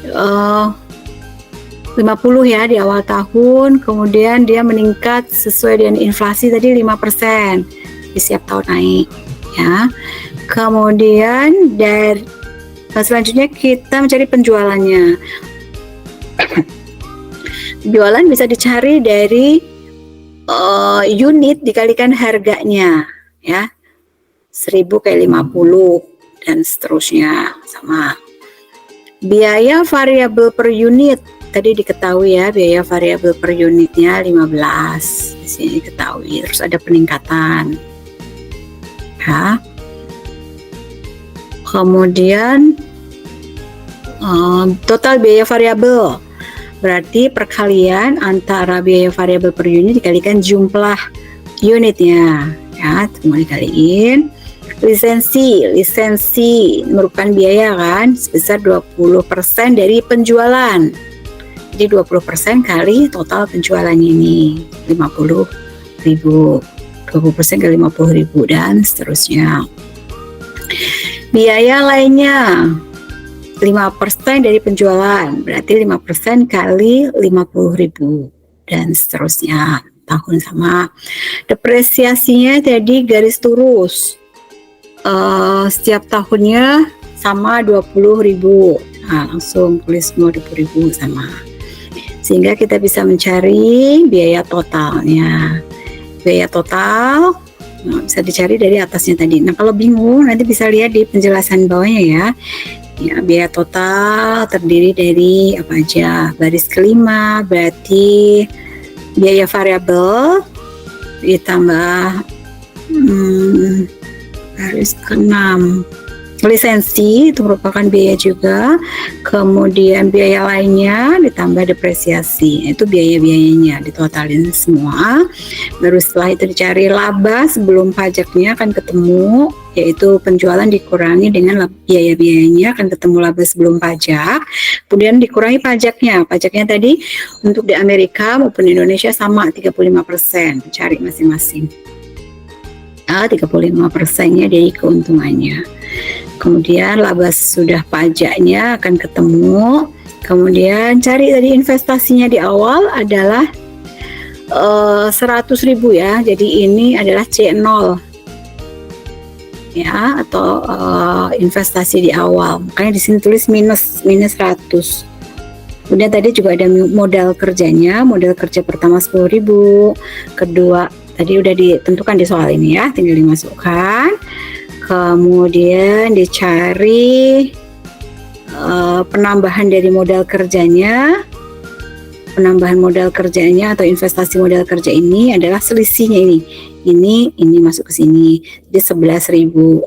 50 ya di awal tahun, kemudian dia meningkat sesuai dengan inflasi tadi 5% di setiap tahun naik ya. Kemudian dari selanjutnya kita mencari penjualannya. Penjualan bisa dicari dari unit dikalikan harganya ya. 1000 kali 50 dan seterusnya sama. Biaya variabel per unit tadi diketahui ya, biaya variabel per unitnya 15. Di sini diketahui, terus ada peningkatan. Ya. Kemudian total biaya variabel berarti perkalian antara biaya variabel per unit dikalikan jumlah unitnya ya, kemudian dikaliin. Lisensi merupakan biaya kan sebesar 20% dari penjualan. Jadi 20% kali total penjualannya ini 50.000. 20% kali 50.000 dan seterusnya. Biaya lainnya 5% dari penjualan, berarti 5% kali 50.000 dan seterusnya. Tahun sama. Depresiasinya tadi garis lurus. Setiap tahunnya sama 20.000. Nah, langsung tulis semua 20.000 sama. Sehingga kita bisa mencari biaya totalnya. Biaya total bisa dicari dari atasnya tadi. Nah, kalau bingung nanti bisa lihat di penjelasan bawahnya ya. Ya, biaya total terdiri dari apa aja? Baris kelima berarti biaya variabel ditambah baris ke-6 lisensi itu merupakan biaya juga, kemudian biaya lainnya ditambah depresiasi, itu biaya-biayanya ditotalin semua. Baru setelah itu dicari laba sebelum pajaknya akan ketemu, yaitu penjualan dikurangi dengan biaya-biayanya akan ketemu laba sebelum pajak, kemudian dikurangi pajaknya. Pajaknya tadi untuk di Amerika maupun di Indonesia sama 35%, cari masing-masing. 35%-nya dari keuntungannya. Kemudian laba sudah pajaknya akan ketemu. Kemudian cari tadi investasinya di awal adalah 100.000 ya. Jadi ini adalah C0 ya, atau investasi di awal. Makanya di sini tulis minus 100. Kemudian tadi juga ada modal kerjanya. Modal kerja pertama 10.000, kedua tadi udah ditentukan di soal ini ya, tinggal dimasukkan. Kemudian dicari penambahan dari modal kerjanya. Penambahan modal kerjanya atau investasi modal kerja ini adalah selisihnya ini masuk ke sini. Jadi 11.500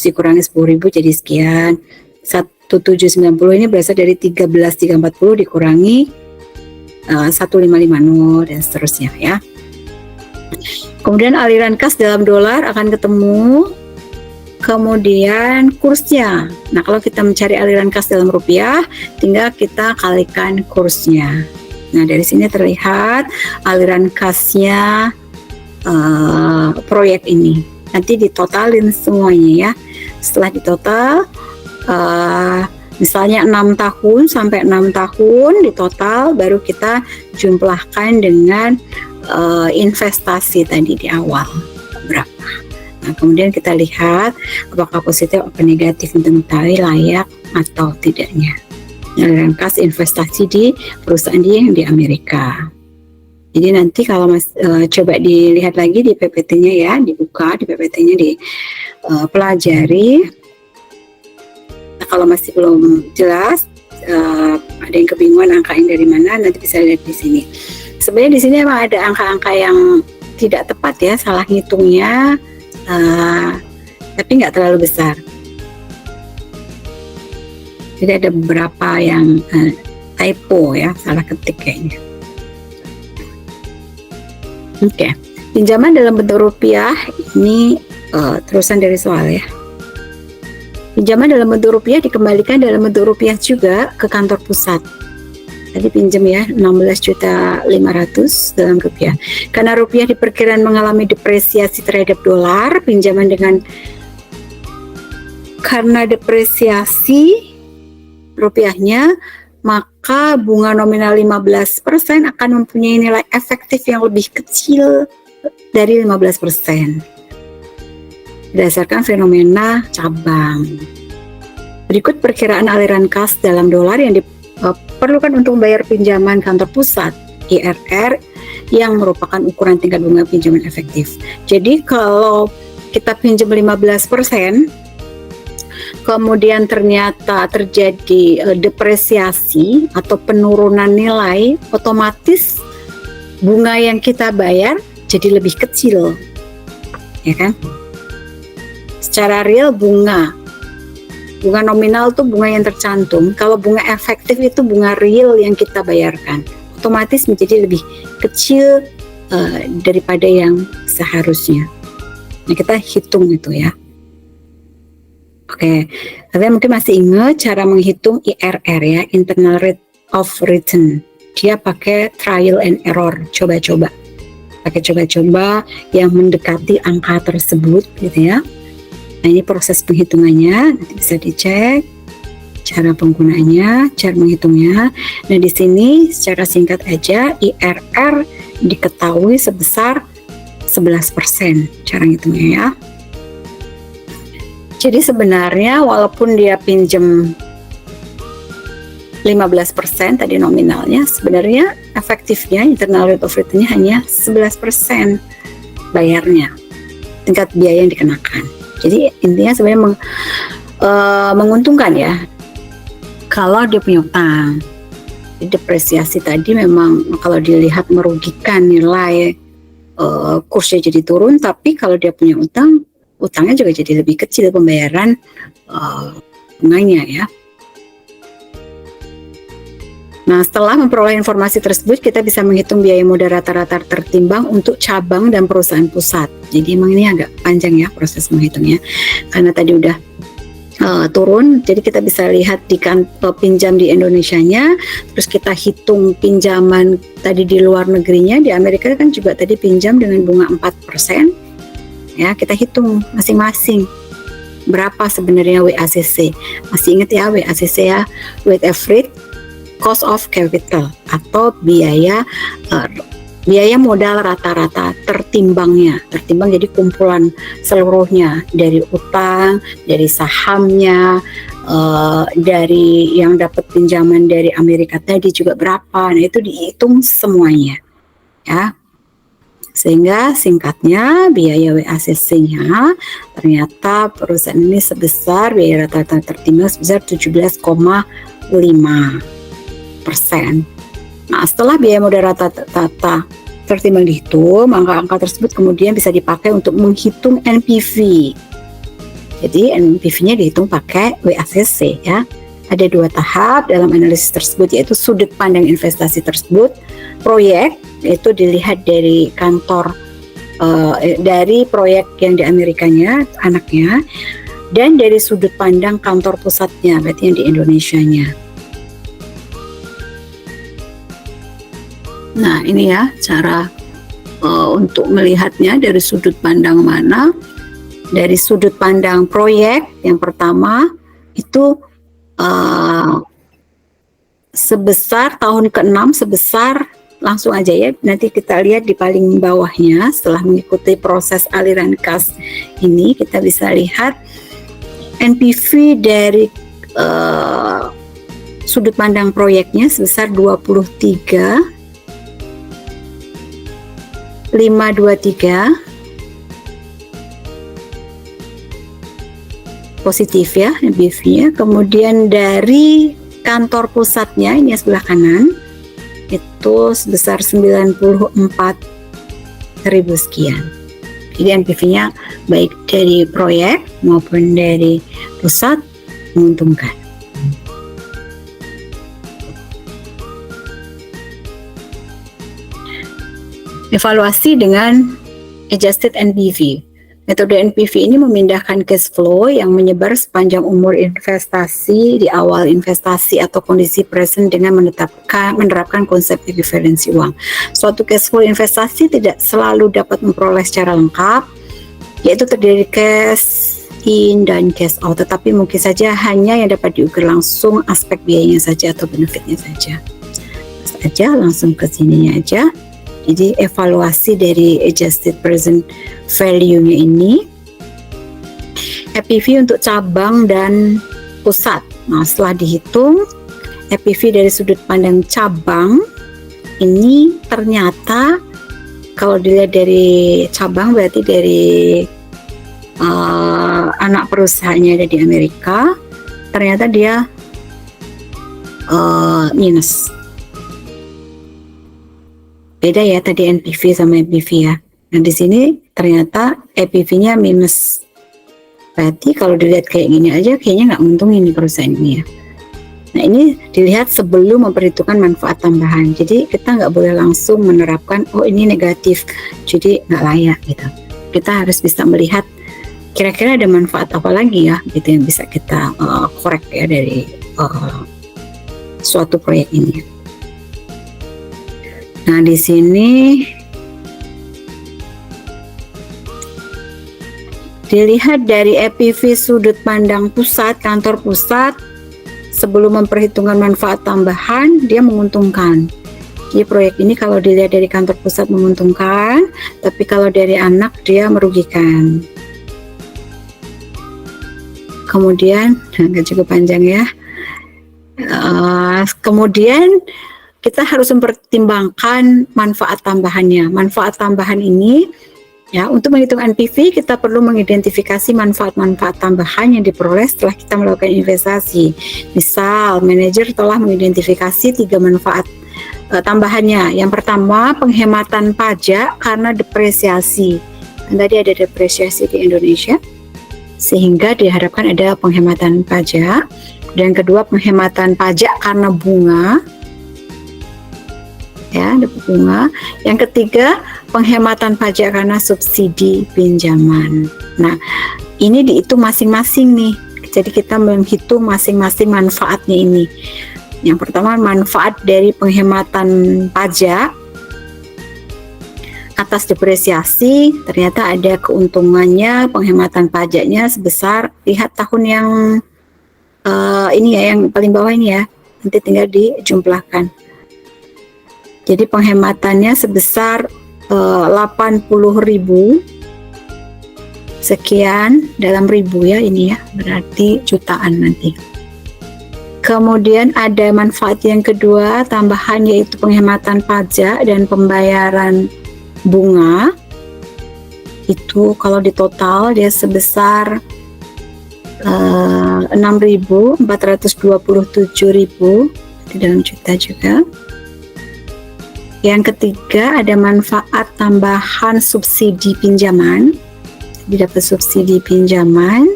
dikurangi 10.000 jadi sekian. 1790 ini berasal dari 13.340 dikurangi 1550 dan seterusnya ya. Kemudian aliran kas dalam dolar akan ketemu. Kemudian kursnya. Nah, kalau kita mencari aliran kas dalam rupiah, tinggal kita kalikan kursnya. Nah, dari sini terlihat aliran kasnya proyek ini. Nanti ditotalin semuanya ya. Setelah ditotal, misalnya 6 tahun sampai 6 tahun ditotal, baru kita jumlahkan dengan investasi tadi di awal berapa. Nah, kemudian kita lihat apakah positif atau negatif untuk mengetahui layak atau tidaknya aliran kas investasi di perusahaan yang di Amerika. Jadi nanti kalau coba dilihat lagi di PPT-nya ya, dibuka di PPT-nya, dipelajari. Nah, kalau masih belum jelas, ada yang kebingungan angka yang dari mana, nanti bisa lihat di sini. Sebenarnya di sini emang ada angka-angka yang tidak tepat ya, salah ngitungnya, tapi nggak terlalu besar. Jadi ada beberapa yang typo ya, salah ketik kayaknya. Oke, pinjaman dalam bentuk rupiah ini terusan dari soal ya. Pinjaman dalam bentuk rupiah dikembalikan dalam bentuk rupiah juga ke kantor pusat. Tadi pinjam ya 16.500.000 dalam rupiah. Karena rupiah diperkirakan mengalami depresiasi terhadap dolar, pinjaman karena depresiasi rupiahnya, maka bunga nominal 15% akan mempunyai nilai efektif yang lebih kecil dari 15%. Berdasarkan fenomena cabang. Berikut perkiraan aliran kas dalam dolar yang diperlukan untuk membayar pinjaman kantor pusat IRR yang merupakan ukuran tingkat bunga pinjaman efektif. Jadi kalau kita pinjam 15%, kemudian ternyata terjadi depresiasi atau penurunan nilai, otomatis bunga yang kita bayar jadi lebih kecil, ya kan? Secara real bunga nominal tuh bunga yang tercantum. Kalau bunga efektif itu bunga real yang kita bayarkan, otomatis menjadi lebih kecil daripada yang seharusnya. Nah, kita hitung itu ya. Oke, kalian mungkin masih ingat cara menghitung IRR ya, internal rate of return. Dia pakai trial and error, coba-coba yang mendekati angka tersebut gitu ya. Nah, ini proses penghitungannya, nanti bisa dicek cara penggunaannya, cara menghitungnya. Nah, di sini secara singkat aja IRR diketahui sebesar 11% cara ngitungnya ya. Jadi sebenarnya walaupun dia pinjam 15% tadi nominalnya, sebenarnya efektifnya internal rate of return-nya hanya 11% bayarnya, tingkat biaya yang dikenakan. Jadi intinya sebenarnya menguntungkan ya kalau dia punya utang. Depresiasi tadi memang kalau dilihat merugikan, nilai kursnya jadi turun, tapi kalau dia punya utang, utangnya juga jadi lebih kecil pembayaran bunganya ya. Nah, setelah memperoleh informasi tersebut, kita bisa menghitung biaya modal rata-rata tertimbang untuk cabang dan perusahaan pusat. Jadi emang ini agak panjang ya proses menghitungnya, karena tadi udah turun. Jadi kita bisa lihat di pinjam di Indonesianya, terus kita hitung pinjaman tadi di luar negerinya. Di Amerika kan juga tadi pinjam dengan bunga 4%. Ya, kita hitung masing-masing berapa sebenarnya WACC. Masih ingat ya WACC ya, weighted average cost of capital atau biaya modal rata-rata tertimbang jadi kumpulan seluruhnya dari utang, dari sahamnya, dari yang dapat pinjaman dari Amerika tadi juga berapa. Nah, itu dihitung semuanya ya. Sehingga singkatnya biaya WACC-nya ternyata perusahaan ini sebesar biaya rata-rata tertimbang sebesar 17,5%. Nah, setelah biaya modal rata-rata tertimbang dihitung, angka-angka tersebut kemudian bisa dipakai untuk menghitung NPV. Jadi NPV-nya dihitung pakai WACC ya. Ada 2 tahap dalam analisis tersebut, yaitu sudut pandang investasi tersebut, proyek itu dilihat dari kantor dari proyek yang di Amerikanya, anaknya, dan dari sudut pandang kantor pusatnya, berarti yang di Indonesianya. Nah, ini ya cara untuk melihatnya dari sudut pandang mana. Dari sudut pandang proyek yang pertama itu sebesar tahun ke-6 sebesar, langsung aja ya, nanti kita lihat di paling bawahnya. Setelah mengikuti proses aliran kas ini, kita bisa lihat NPV dari sudut pandang proyeknya sebesar 23,523 positif ya NPV-nya. Kemudian dari kantor pusatnya ini sebelah kanan itu sebesar 94.000 sekian. Jadi NPV-nya baik dari proyek maupun dari pusat menguntungkan. Evaluasi dengan adjusted NPV. Metode NPV ini memindahkan cash flow yang menyebar sepanjang umur investasi di awal investasi atau kondisi present dengan menerapkan konsep ekuivalensi uang. Suatu cash flow investasi tidak selalu dapat memperoleh secara lengkap, yaitu terdiri cash in dan cash out, tetapi mungkin saja hanya yang dapat diukur langsung aspek biayanya saja atau benefitnya saja. Langsung ke sininya aja. Jadi evaluasi dari adjusted present value-nya ini, EPV untuk cabang dan pusat. Nah, setelah dihitung EPV dari sudut pandang cabang ini ternyata kalau dilihat dari cabang berarti dari anak perusahaannya ada di Amerika, ternyata dia minus. Beda ya tadi NPV sama EPV ya. Nah di sini ternyata EPV-nya minus. Berarti kalau dilihat kayak gini aja kayaknya nggak untung ini perusahaan ini ya. Nah ini dilihat sebelum memperhitungkan manfaat tambahan. Jadi kita nggak boleh langsung menerapkan oh ini negatif, jadi nggak layak gitu. Kita harus bisa melihat kira-kira ada manfaat apa lagi ya gitu yang bisa kita korek ya dari suatu proyek ini. Nah, di sini dilihat dari EPV sudut pandang pusat, kantor pusat, sebelum memperhitungkan manfaat tambahan, dia menguntungkan. Jadi proyek ini kalau dilihat dari kantor pusat menguntungkan, tapi kalau dari anak dia merugikan. Kemudian, agak cukup panjang ya. Kemudian kita harus mempertimbangkan manfaat tambahannya. Manfaat tambahan ini, ya, untuk menghitung NPV kita perlu mengidentifikasi manfaat-manfaat tambahan yang diperoleh setelah kita melakukan investasi. Misal, manajer telah mengidentifikasi 3 manfaat tambahannya. Yang pertama, penghematan pajak karena depresiasi. Dan tadi ada depresiasi di Indonesia, sehingga diharapkan ada penghematan pajak. Dan kedua, penghematan pajak karena bunga. Ya, ada bunga. Yang ketiga, penghematan pajak karena subsidi pinjaman. Nah, ini dihitung masing-masing nih. Jadi kita menghitung masing-masing manfaatnya ini. Yang pertama, manfaat dari penghematan pajak atas depresiasi, ternyata ada keuntungannya penghematan pajaknya sebesar, lihat tahun yang ini ya, yang paling bawah ini ya, nanti tinggal dijumlahkan. Jadi penghematannya sebesar 80.000 sekian dalam ribu ya ini ya, berarti jutaan nanti. Kemudian ada manfaat yang kedua tambahan, yaitu penghematan pajak dan pembayaran bunga. Itu kalau di total dia sebesar 6.427.000 di dalam juta juga. Yang ketiga ada manfaat tambahan subsidi pinjaman. Jadi dapat subsidi pinjaman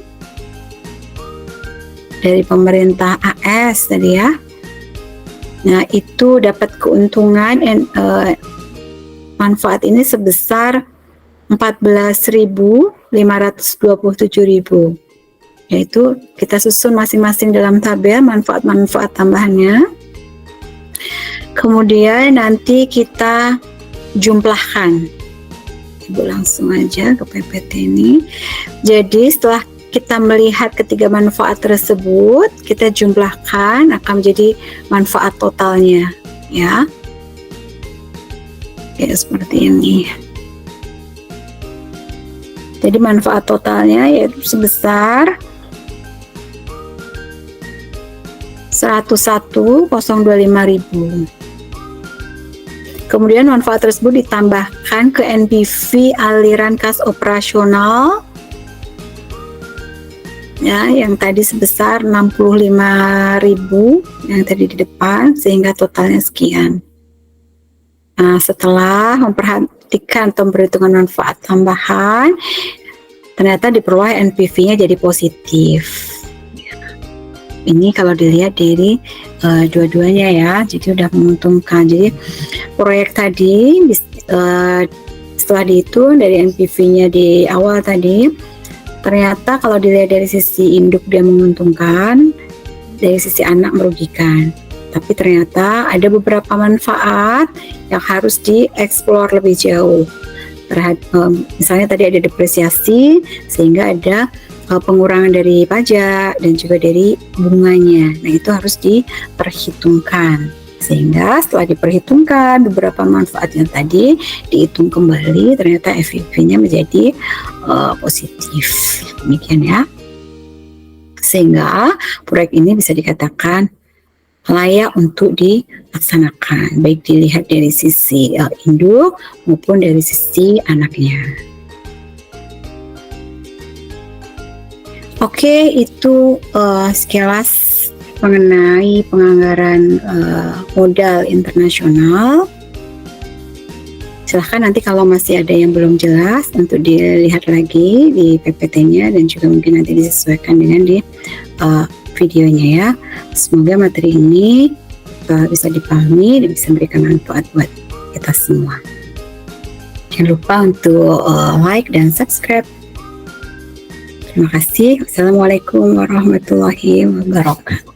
dari pemerintah AS tadi ya. Nah itu dapat keuntungan manfaat ini sebesar 14.527.000. Yaitu kita susun masing-masing dalam tabel manfaat-manfaat tambahannya. Kemudian nanti kita jumlahkan. Ibu langsung aja ke PPT ini. Jadi setelah kita melihat ketiga manfaat tersebut, kita jumlahkan akan menjadi manfaat totalnya, ya. Oke, seperti ini. Jadi manfaat totalnya yaitu sebesar 101.025.000. Kemudian manfaat tersebut ditambahkan ke NPV aliran kas operasional ya, yang tadi sebesar 65.000 yang tadi di depan, sehingga totalnya sekian. Nah, setelah memperhatikan atau memperhitungkan manfaat tambahan, ternyata diperoleh NPV-nya jadi positif. Ini kalau dilihat dari dua-duanya ya, jadi udah menguntungkan. Jadi proyek tadi setelah dihitung dari NPV-nya di awal tadi, ternyata kalau dilihat dari sisi induk dia menguntungkan, dari sisi anak merugikan. Tapi ternyata ada beberapa manfaat yang harus dieksplor lebih jauh. Misalnya tadi ada depresiasi, sehingga ada pengurangan dari pajak dan juga dari bunganya. Nah, itu harus diperhitungkan. Sehingga setelah diperhitungkan beberapa manfaat yang tadi dihitung kembali, ternyata FEV-nya menjadi positif. Demikian ya. Sehingga proyek ini bisa dikatakan layak untuk dilaksanakan, baik dilihat dari sisi induk maupun dari sisi anaknya. Oke, itu sekilas mengenai penganggaran modal internasional. Silahkan nanti kalau masih ada yang belum jelas untuk dilihat lagi di PPT-nya, dan juga mungkin nanti disesuaikan dengan di videonya ya. Semoga materi ini bisa dipahami dan bisa memberikan manfaat buat kita semua. Jangan lupa untuk like dan subscribe. Terima kasih. Wassalamualaikum warahmatullahi wabarakatuh.